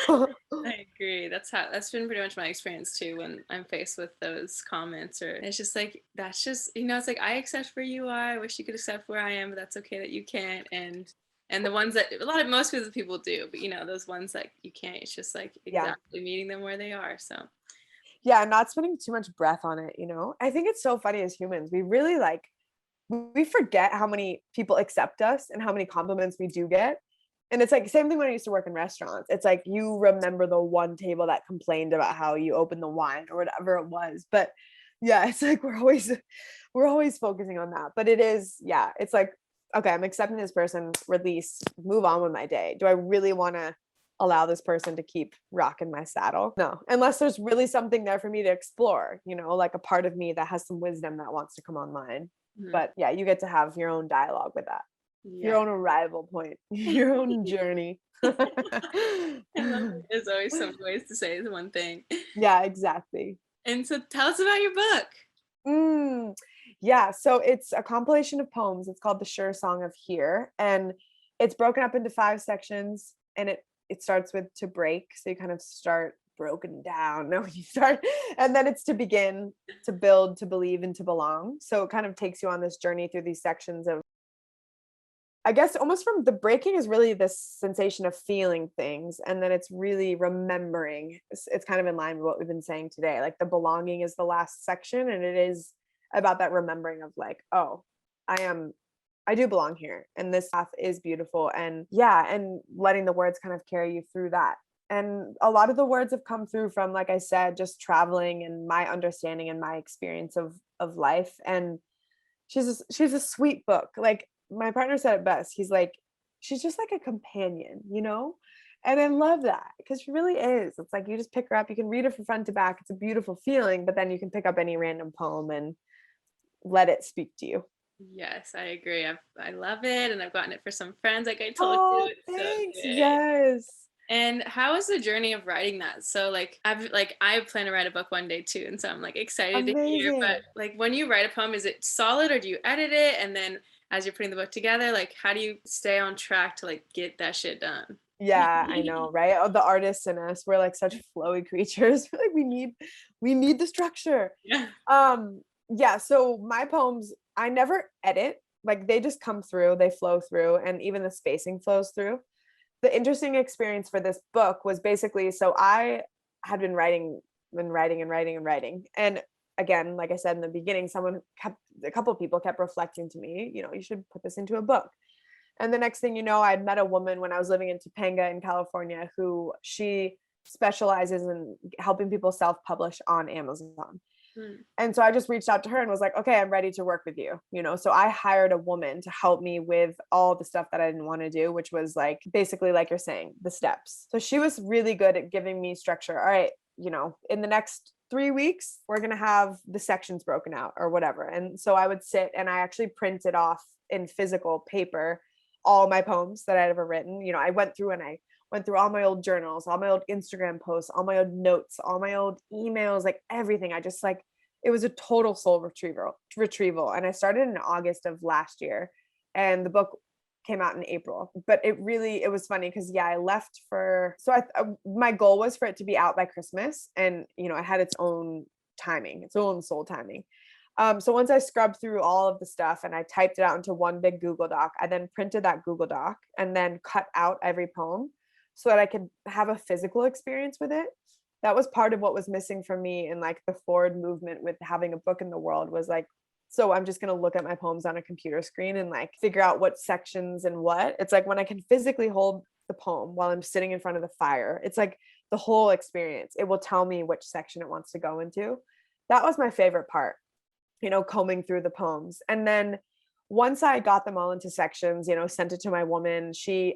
I agree. That's been pretty much my experience too when I'm faced with those comments, or it's just like that's just, you know, it's like I accept where you are. I wish you could accept where I am, but that's okay that you can't. And the ones that most of the people do, but you know, those ones that you can't, it's just like Yeah. exactly meeting them where they are. So Yeah. Not spending too much breath on it, you know? I think it's so funny as humans. We really like, we forget how many people accept us and how many compliments we do get. And it's like same thing when I used to work in restaurants. It's like you remember the one table that complained about how you opened the wine or whatever it was. But yeah, it's like we're always focusing on that. But it is, yeah, it's like, okay, I'm accepting this person, release, move on with my day. Do I really want to allow this person to keep rocking my saddle? No, unless there's really something there for me to explore, you know, like a part of me that has some wisdom that wants to come online. mhm. But yeah, you get to have your own dialogue with that, your Yeah. own arrival point, your own journey. I love it. There's always some ways to say the one thing. Yeah, exactly. And so tell us about your book. Mm, yeah, so it's a compilation of poems. It's called The Sure Song of Here, and it's broken up into 5 sections. And it starts with to break, so you kind of start broken down. No, you start, and then it's to begin, to build, to believe, and to belong. So it kind of takes you on this journey through these sections of, I guess, almost from the breaking is really this sensation of feeling things. And then it's really remembering. It's kind of in line with what we've been saying today. Like the belonging is the last section. And it is about that remembering of like, oh, I do belong here. And this path is beautiful. And yeah, and letting the words kind of carry you through that. And a lot of the words have come through from, like I said, just traveling and my understanding and my experience of life. And she's a sweet book. Like my partner said it best. He's like, she's just like a companion, you know? And I love that because she really is. It's like you just pick her up, you can read her from front to back. It's a beautiful feeling, but then you can pick up any random poem and let it speak to you. Yes, I agree. I love it, and I've gotten it for some friends, like I told you. Oh, It's so thanks. good. Yes. And how was the journey of writing that? So I plan to write a book one day too, and so I'm like excited to hear. But Amazing. like when you write a poem, is it solid or do you edit it? And then as you're putting the book together, like how do you stay on track to like get that shit done? Yeah, I know, right? Oh, the artists in us, we're like such flowy creatures. Like we need the structure. Yeah. Yeah, so my poems, I never edit. Like they just come through, they flow through, and even the spacing flows through. The interesting experience for this book was basically, so I had been writing and writing and writing and writing. And again, like I said in the beginning, a couple of people kept reflecting to me, you should put this into a book. And the next thing you know, I'd met a woman when I was living in Topanga in California who she specializes in helping people self-publish on Amazon. Mm. And so I just reached out to her and was like, okay, I'm ready to work with you. So I hired a woman to help me with all the stuff that I didn't want to do, which was like basically, like you're saying, the steps. So she was really good at giving me structure. All right, in the next 3 weeks, we're going to have the sections broken out or whatever. And so I would sit and I actually printed off in physical paper all my poems that I'd ever written. I went through and I went through all my old journals, all my old Instagram posts, all my old notes, all my old emails, like everything. I just like, it was a total soul retrieval. And I started in August of last year and the book came out in April. But it was funny because I left my goal was for it to be out by Christmas, and it had its own timing, its own soul timing. So once I scrubbed through all of the stuff and I typed it out into one big Google Doc, I then printed that Google Doc and then cut out every poem so that I could have a physical experience with it. That was part of what was missing for me in like the forward movement with having a book in the world, was like, so I'm just going to look at my poems on a computer screen and like figure out what sections and what. It's like when I can physically hold the poem while I'm sitting in front of the fire, it's like the whole experience. It will tell me which section it wants to go into. That was my favorite part, combing through the poems. And then once I got them all into sections, sent it to my woman,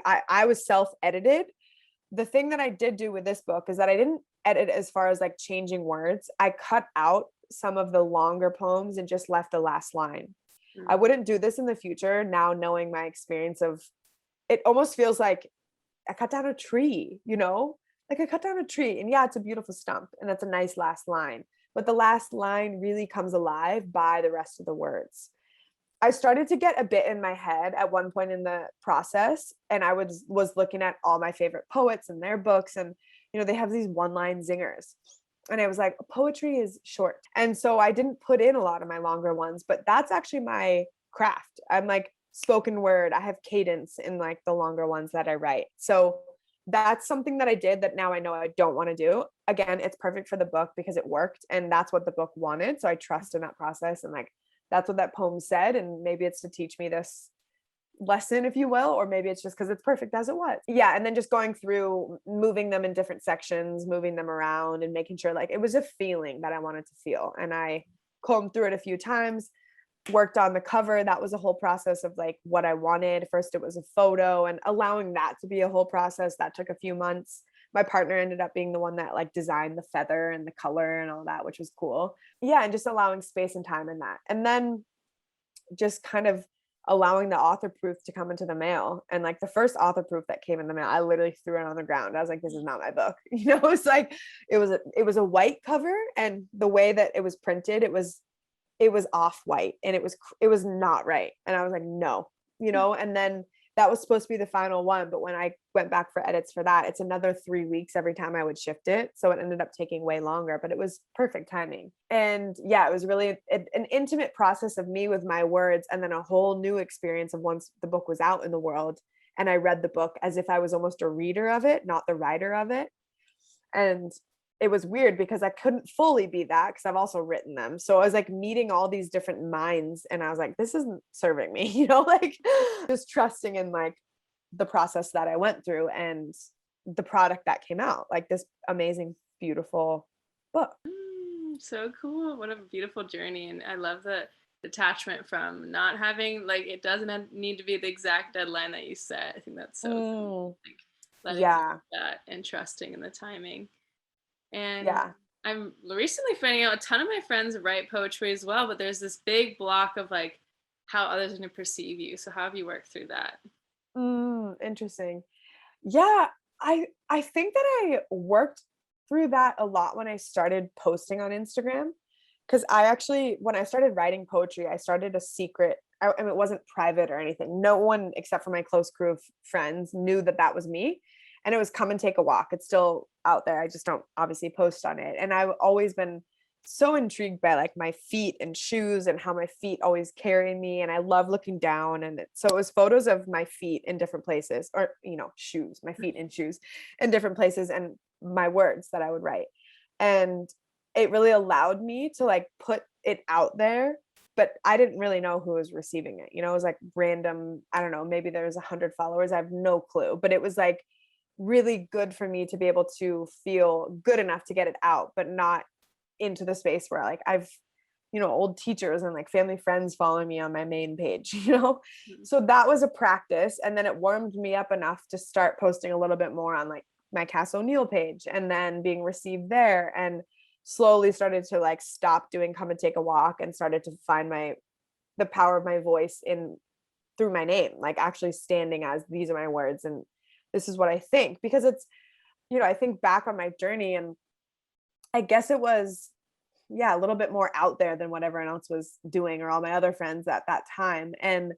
I was self-edited. The thing that I did do with this book is that I didn't edit as far as like changing words. I cut out some of the longer poems and just left the last line. I wouldn't do this in the future now, knowing my experience of it. Almost feels like I cut down a tree, like I cut down a tree, and yeah, it's a beautiful stump and that's a nice last line, but the last line really comes alive by the rest of the words. I started to get a bit in my head at one point in the process, and I was looking at all my favorite poets and their books, and they have these one-line zingers. And I was like, poetry is short. And so I didn't put in a lot of my longer ones, but that's actually my craft. I'm like spoken word. I have cadence in like the longer ones that I write. So that's something that I did that now I know I don't want to do. Again, it's perfect for the book because it worked and that's what the book wanted. So I trust in that process, and like that's what that poem said. And maybe it's to teach me this lesson, if you will, or maybe it's just because it's perfect as it was. Yeah. And then just going through, moving them in different sections, moving them around and making sure like it was a feeling that I wanted to feel. And I combed through it a few times, worked on the cover. That was a whole process of like what I wanted. First, it was a photo, and allowing that to be a whole process that took a few months. My partner ended up being the one that like designed the feather and the color and all that, which was cool. Yeah. And just allowing space and time in that. And then just kind of allowing the author proof to come into the mail. And like the first author proof that came in the mail, I literally threw it on the ground. I was like, this is not my book. It's like, it was a white cover, and the way that it was printed, it was off white, and it was not right. And I was like, no, and then that was supposed to be the final one. But when I went back for edits for that, it's another 3 weeks every time I would shift it. So it ended up taking way longer, but it was perfect timing. And yeah, it was really an intimate process of me with my words, and then a whole new experience of once the book was out in the world and I read the book as if I was almost a reader of it, not the writer of it. And it was weird because I couldn't fully be that because I've also written them. So I was like meeting all these different minds, and I was like, this isn't serving me, like just trusting in like the process that I went through and the product that came out, like this amazing, beautiful book. So cool. What a beautiful journey. And I love the detachment from not having, like, it doesn't need to be the exact deadline that you set. I think that's so like, letting go of Yeah. that and trusting in the timing. And Yeah. I'm recently finding out a ton of my friends write poetry as well, but there's this big block of like how others are going to perceive you. So how have you worked through that? Interesting. Yeah, I think that I worked through that a lot when I started posting on Instagram. Because I actually, when I started writing poetry, I started a secret. I mean, it wasn't private or anything. No one except for my close crew of friends knew that that was me. And it was Come and Take a Walk. It's still out there. I just don't obviously post on it. And I've always been so intrigued by like my feet and shoes and how my feet always carry me. And I love looking down. And so it was photos of my feet in different places, or, shoes, my feet in shoes in different places, and my words that I would write. And it really allowed me to like put it out there, but I didn't really know who was receiving it. It was like random. I don't know, maybe there was 100 followers. I have no clue, but it was like really good for me to be able to feel good enough to get it out, but not into the space where like I've, old teachers and like family friends following me on my main page, Mhm. So that was a practice. And then it warmed me up enough to start posting a little bit more on like my Cass O'Neill page, and then being received there, and slowly started to like stop doing Come and Take a Walk and started to find the power of my voice in through my name, like actually standing as these are my words and this is what I think. Because it's, I think back on my journey, and I guess it was, yeah, a little bit more out there than what everyone else was doing or all my other friends at that time. And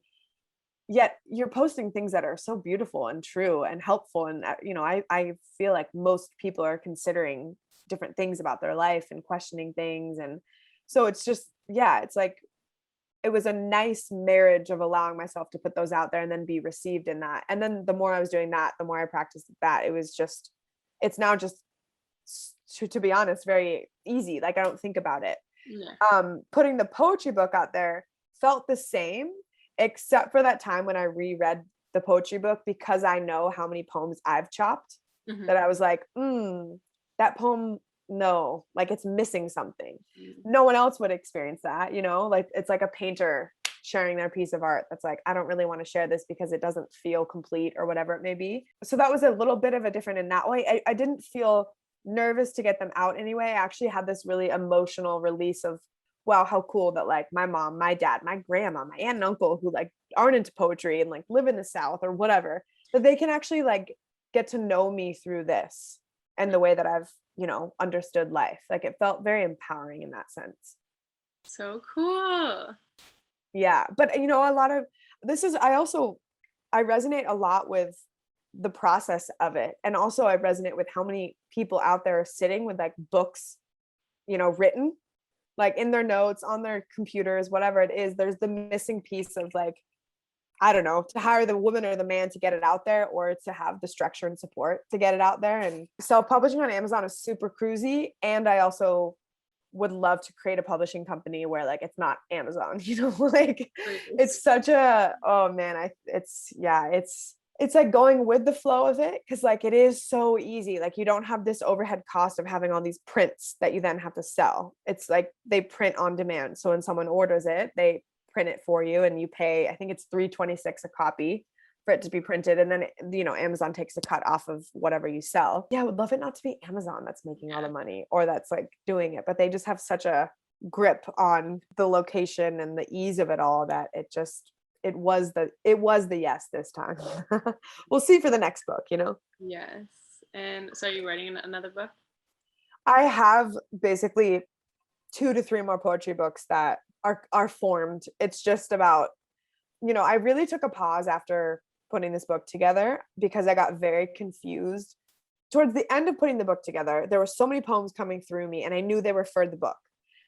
yet you're posting things that are so beautiful and true and helpful. And, I feel like most people are considering different things about their life and questioning things. And so it's just, yeah, it's like, it was a nice marriage of allowing myself to put those out there and then be received in that. And then the more I was doing that, the more I practiced that, it was just, it's now just, to be honest, very easy. Like I don't think about it. Yeah. Putting the poetry book out there felt the same, except for that time when I reread the poetry book, because I know how many poems I've chopped, Mhm. that I was like, that poem, no, like it's missing something. Mhm. No one else would experience that, like it's like a painter sharing their piece of art that's like, I don't really want to share this because it doesn't feel complete or whatever it may be. So that was a little bit of a different in that way. I didn't feel nervous to get them out anyway. I actually had this really emotional release of, wow, how cool that like my mom, my dad, my grandma, my aunt and uncle who like aren't into poetry and like live in the South or whatever, that they can actually like get to know me through this and the way that I've, understood life. Like it felt very empowering in that sense. So cool. Yeah. But a lot of this is, I resonate a lot with the process of it. And also I resonate with how many people out there are sitting with like books, written like in their notes on their computers, whatever it is. There's the missing piece of like, I don't know, to hire the woman or the man to get it out there, or to have the structure and support to get it out there. And self-publishing on Amazon is super cruisy. And I also would love to create a publishing company where like it's not Amazon, like it's such a, oh man, it's like going with the flow of it, because like it is so easy. Like you don't have this overhead cost of having all these prints that you then have to sell. It's like they print on demand. So when someone orders it, they print it for you and you pay, I think it's $3.26 a copy for it to be printed. And then, Amazon takes a cut off of whatever you sell. Yeah, I would love it not to be Amazon that's making all the money or that's like doing it, but they just have such a grip on the location and the ease of it all that it was the yes this time. We'll see for the next book. Yes. And so are you writing another book? I have basically 2 to 3 more poetry books that are formed. It's just about, I really took a pause after putting this book together because I got very confused. Towards the end of putting the book together, there were so many poems coming through me and I knew they were for the book.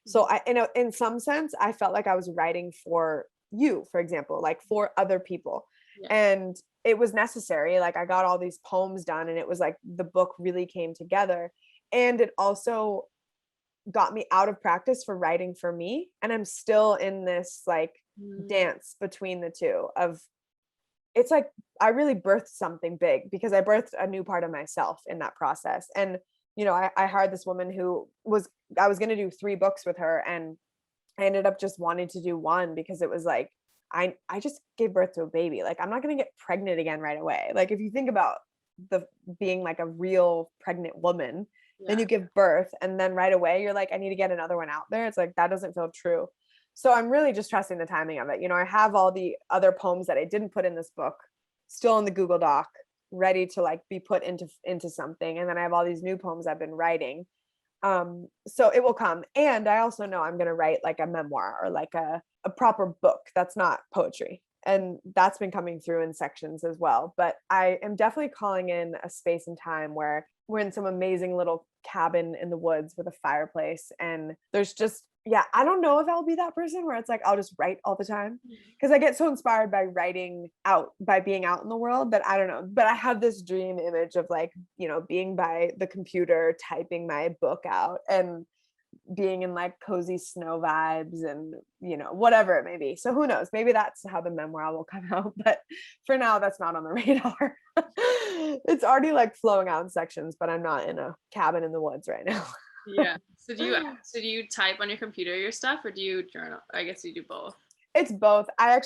So in some sense, I felt like I was writing for you, for example, like for other people. Yeah. And it was necessary. Like I got all these poems done and it was like the book really came together. And it also got me out of practice for writing for me. And I'm still in this like dance between the two of, it's like I really birthed something big because I birthed a new part of myself in that process. And I hired this woman who I was going to do 3 books with her, and I ended up just wanting to do 1 because it was like I just gave birth to a baby. Like I'm not going to get pregnant again right away. Like if you think about the being like a real pregnant woman. Then Yeah. you give birth, and then right away you're like, I need to get another one out there. It's like, that doesn't feel true. So I'm really just trusting the timing of it. I have all the other poems that I didn't put in this book still in the Google Doc, ready to like be put into something. And then I have all these new poems I've been writing. So it will come. And I also know I'm going to write like a memoir or like a proper book that's not poetry. And that's been coming through in sections as well. But I am definitely calling in a space and time where we're in some amazing little cabin in the woods with a fireplace. And there's just, yeah, I don't know if I'll be that person where it's like, I'll just write all the time. Because I get so inspired by writing out, by being out in the world, that I don't know. But I have this dream image of like, being by the computer, typing my book out and being in like cozy snow vibes and whatever it may be. So who knows, maybe that's how the memoir will come out, but for now that's not on the radar. It's already like flowing out in sections, but I'm not in a cabin in the woods right now. Yeah. So do you type on your computer your stuff, or do you journal? I guess you do both. It's both. I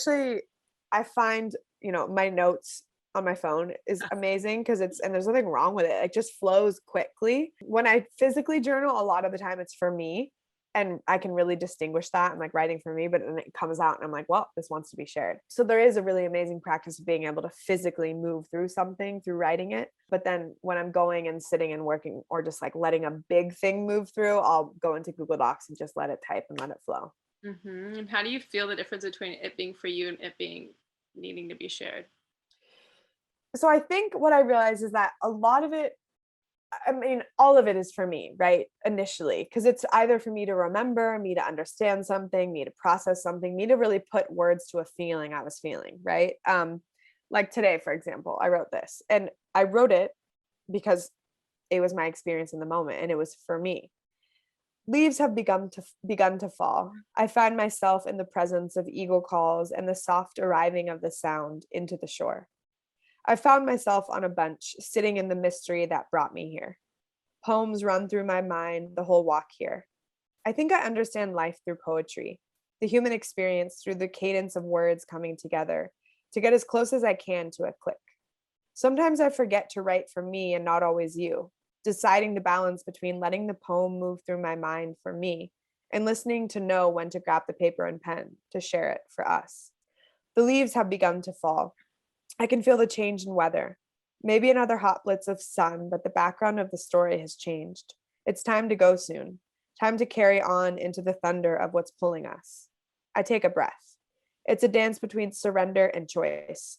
find my notes on my phone is amazing because and there's nothing wrong with it. It just flows quickly. When I physically journal, a lot of the time it's for me, and I can really distinguish that. I'm like writing for me, but then it comes out and I'm like, well, this wants to be shared. So there is a really amazing practice of being able to physically move through something through writing it. But then when I'm going and sitting and working, or just like letting a big thing move through, I'll go into Google Docs and just let it type and let it flow. Mm-hmm. And how do you feel the difference between it being for you and it being needing to be shared? So I think what I realized is that a lot of it, all of it is for me, right? Initially, because it's either for me to remember, me to understand something, me to process something, me to really put words to a feeling I was feeling, right? Like today, for example, I wrote this, and I wrote it because it was my experience in the moment, and it was for me. Leaves have begun to fall. I find myself in the presence of eagle calls and the soft arriving of the sound into the shore. I found myself on a bench, sitting in the mystery that brought me here. Poems run through my mind the whole walk here. I think I understand life through poetry, the human experience through the cadence of words coming together, to get as close as I can to a click. Sometimes I forget to write for me and not always you, deciding the balance between letting the poem move through my mind for me and listening to know when to grab the paper and pen to share it for us. The leaves have begun to fall. I can feel the change in weather. Maybe another hot blitz of sun, but the background of the story has changed. It's time to go soon. Time to carry on into the thunder of what's pulling us. I take a breath. It's a dance between surrender and choice.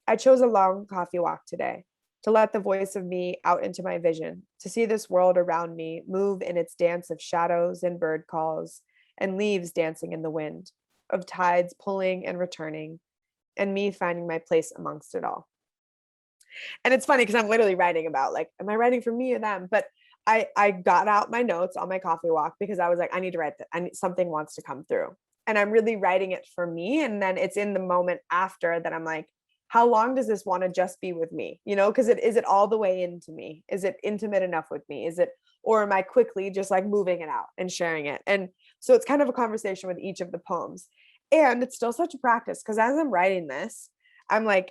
I chose a long coffee walk today, to let the voice of me out into my vision, to see this world around me move in its dance of shadows and bird calls and leaves dancing in the wind, of tides pulling and returning, and me finding my place amongst it all. And it's funny because I'm literally writing about like, am I writing for me or them? But I got out my notes on my coffee walk because I was like, I need to write that. Something wants to come through. And I'm really writing it for me. And then it's in the moment after that I'm like, how long does this want to just be with me? Because is it all the way into me? Is it intimate enough with me? Or am I quickly just like moving it out and sharing it? And so it's kind of a conversation with each of the poems. And it's still such a practice because as I'm writing this, I'm like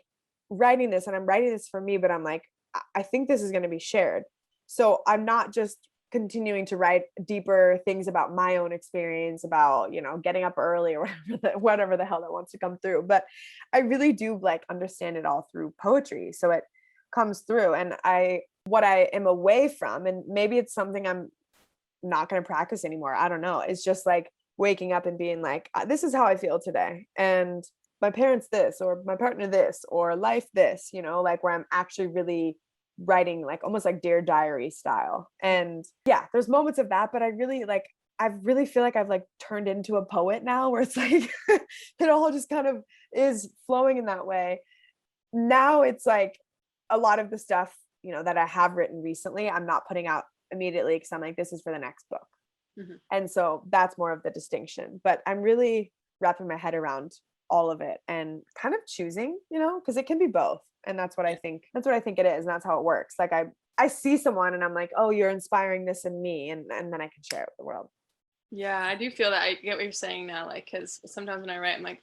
writing this and I'm writing this for me, but I'm like, I think this is going to be shared. So I'm not just continuing to write deeper things about my own experience, about, getting up early or whatever the hell that wants to come through. But I really do like understand it all through poetry. So it comes through. And what I am away from, and maybe it's something I'm not going to practice anymore, I don't know. It's just like waking up and being like, this is how I feel today. And my parents this, or my partner this, or life this, like where I'm actually really writing like almost like Dear Diary style. And yeah, there's moments of that, but I really feel like I've like turned into a poet now, where it's like it all just kind of is flowing in that way. Now it's like a lot of the stuff, that I have written recently, I'm not putting out immediately because I'm like, this is for the next book. Mm-hmm. And so that's more of the distinction, but I'm really wrapping my head around all of it and kind of choosing, because it can be both. And that's what I think it is. And that's how it works. Like I see someone and I'm like, oh, you're inspiring this in me. And then I can share it with the world. Yeah, I do feel that. I get what you're saying now. Like, cause sometimes when I write, I'm like,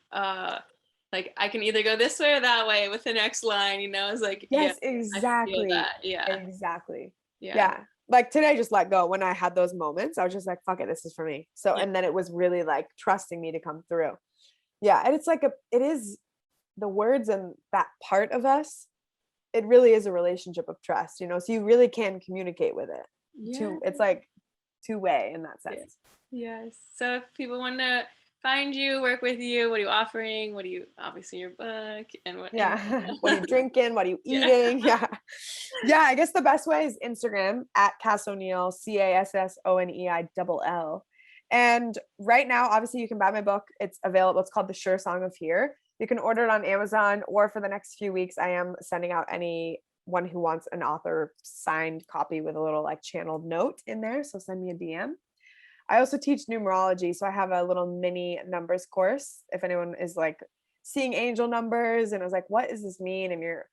like I can either go this way or that way with the next line, you know, it's like, yeah, Yes, I feel exactly. that. Yeah. Exactly. Yeah. Yeah. Like today I just let go when I had those moments. I was just like, fuck it, this is for me. So, Yeah. and then it was really like trusting me to come through. Yeah. And it's like it is the words and that part of us, it really is a relationship of trust, you know, so you really can communicate with it. Yeah. It's like two-way in that Yeah. sense. Yes. So if people want to find you, work with you, what are you offering? What do you, obviously your book and what, and Yeah. What are you drinking? What are you yeah. eating? Yeah. Yeah. I guess the best way is Instagram at Cass O'Neill, CassOneill. And right now, obviously, you can buy my book. It's available. It's called The Sure Song of Here. You can order it on Amazon, or for the next few weeks, I am sending out anyone who wants an author signed copy with a little like channeled note in there. So send me a DM. I also teach numerology. So I have a little mini numbers course. If anyone is like seeing angel numbers and is like, what does this mean? And you're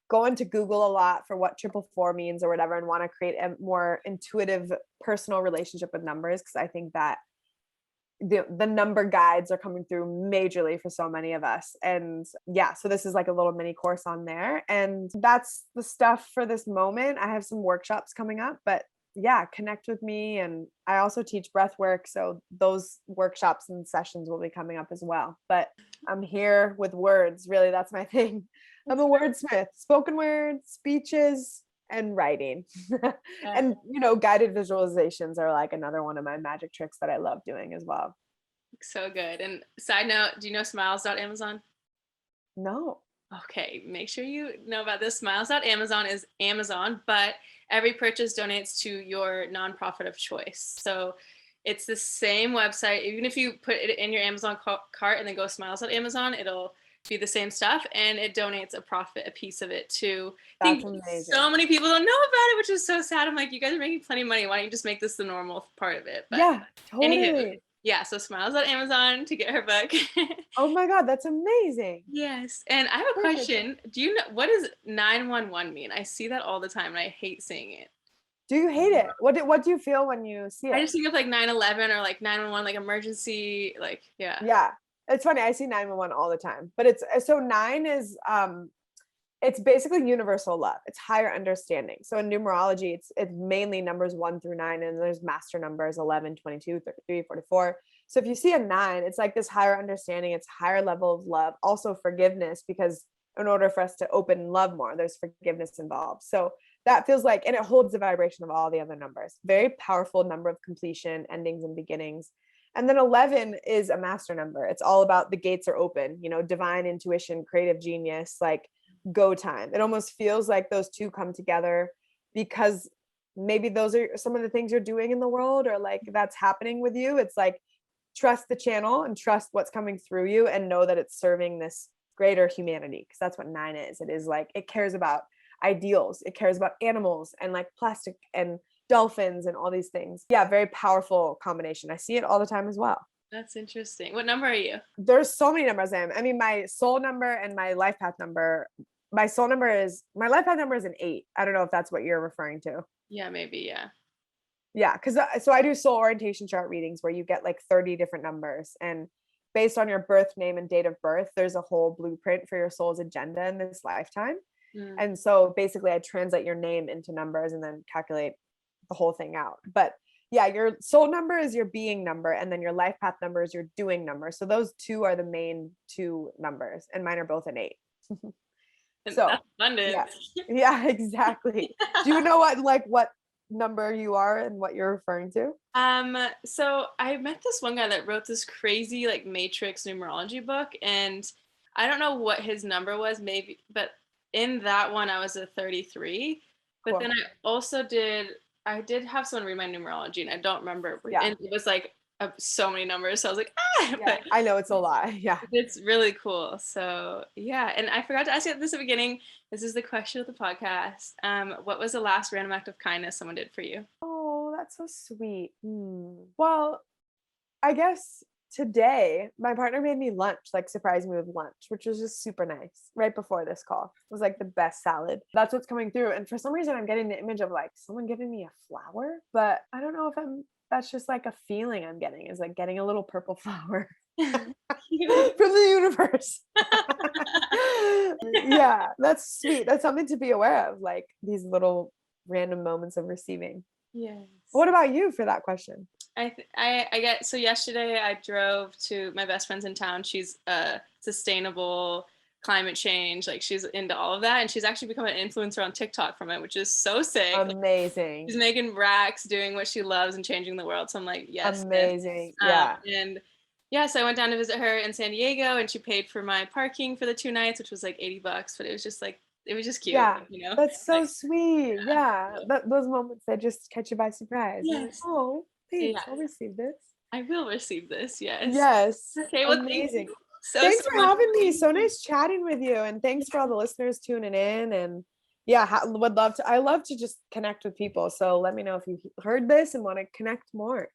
going to Google a lot for what 444 means or whatever, and want to create a more intuitive personal relationship with numbers. Cause I think that the number guides are coming through majorly for so many of us. And yeah, so this is like a little mini course on there. And that's the stuff for this moment. I have some workshops coming up, but yeah, connect with me. And I also teach breath work. So those workshops and sessions will be coming up as well. But I'm here with words. Really, that's my thing. I'm a wordsmith, spoken word, speeches, and writing. And, you know, guided visualizations are like another one of my magic tricks that I love doing as well. So good. And side note, do you know smiles.amazon? No. Okay, make sure you know about this. Smiles.amazon is Amazon, but every purchase donates to your nonprofit of choice. So it's the same website. Even if you put it in your Amazon cart and then go smiles.amazon, it'll be the same stuff, and it donates a piece of it to, I That's think amazing. so many people don't know about it, which is so sad. I'm like, you guys are making plenty of money. Why don't you just make this the normal part of it? But Yeah, anywho, totally. yeah, so smiles.amazon to get her book. Oh my God, that's amazing. Yes. And I have a Perfect. question. Do you know what does 911 mean? I see that all the time and I hate saying it. Do you hate it? What do you feel when you see I it? just think of like 911 or like 911, like emergency, like, yeah. Yeah. It's funny. I see 911 all the time. But it's so nine is it's basically universal love. It's higher understanding. So in numerology, it's mainly numbers 1 through 9, and there's master numbers 11, 22, 33, 44. So if you see a 9, it's like this higher understanding, it's higher level of love, also forgiveness, because in order for us to open and love more, there's forgiveness involved. So that feels like, and it holds the vibration of all the other numbers. Very powerful number of completion, endings and beginnings. And then 11 is a master number. It's all about the gates are open, you know, divine intuition, creative genius, like go time. It almost feels like those two come together because maybe those are some of the things you're doing in the world, or like that's happening with you. It's like trust the channel and trust what's coming through you, and know that it's serving this greater humanity, because that's what 9 is. It is like it cares about ideals, it cares about animals and like plastic and dolphins and all these things. Yeah, very powerful combination. I see it all the time as well. That's interesting. What number are you? There's so many numbers I mean, my soul number and my life path number. My life path number is an 8. I don't know if that's what you're referring to. Yeah, maybe. Yeah. Yeah, because so I do soul orientation chart readings where you get like 30 different numbers, and based on your birth name and date of birth, there's a whole blueprint for your soul's agenda in this lifetime. Mm. And so basically I translate your name into numbers and then calculate the whole thing out. But yeah, your soul number is your being number, and then your life path number is your doing number. So those two are the main two numbers, and mine are both an 8. So That's abundant. yeah, exactly. Do you know what number you are and what you're referring to? So I met this one guy that wrote this crazy like matrix numerology book, and I don't know what his number was, maybe, but in that one I was a 33. But Cool. then I did have someone read my numerology, and I don't remember. Yeah. And it was like so many numbers, so I was like, Yeah, but I know it's a lot. Yeah. it's really cool. So yeah, and I forgot to ask you this at the beginning. This is the question of the podcast. What was the last random act of kindness someone did for you? Oh, that's so sweet. Well, I guess today my partner made me lunch, like surprised me with lunch, which was just super nice right before this call. It was like the best salad. That's what's coming through. And for some reason, I'm getting the image of like someone giving me a flower, but I don't know if that's just like a feeling I'm getting, is like getting a little purple flower. from the universe. Yeah, that's sweet. That's something to be aware of, like these little random moments of receiving. Yes. What about you for that question? I get, so yesterday I drove to my best friend's in town. She's sustainable climate change, like she's into all of that, and she's actually become an influencer on TikTok from it, which is so sick. Amazing. She's making racks, doing what she loves and changing the world. So I'm like, yes, Amazing. yes. Yeah. And yeah, so I went down to visit her in San Diego, and she paid for my parking for the 2 nights, which was like $80, but it was just like, it was just cute, Yeah. you know? That's so Like, sweet. Yeah. Those moments that just catch you by surprise. You're like, yes, oh, thanks. yeah, I'll receive this. I will receive this. Yes. Yes. Okay, well, thank Amazing. you so Thanks for much. having me. So nice chatting with you. And thanks for all the listeners tuning in. And yeah, would love to. I love to just connect with people. So let me know if you heard this and want to connect more.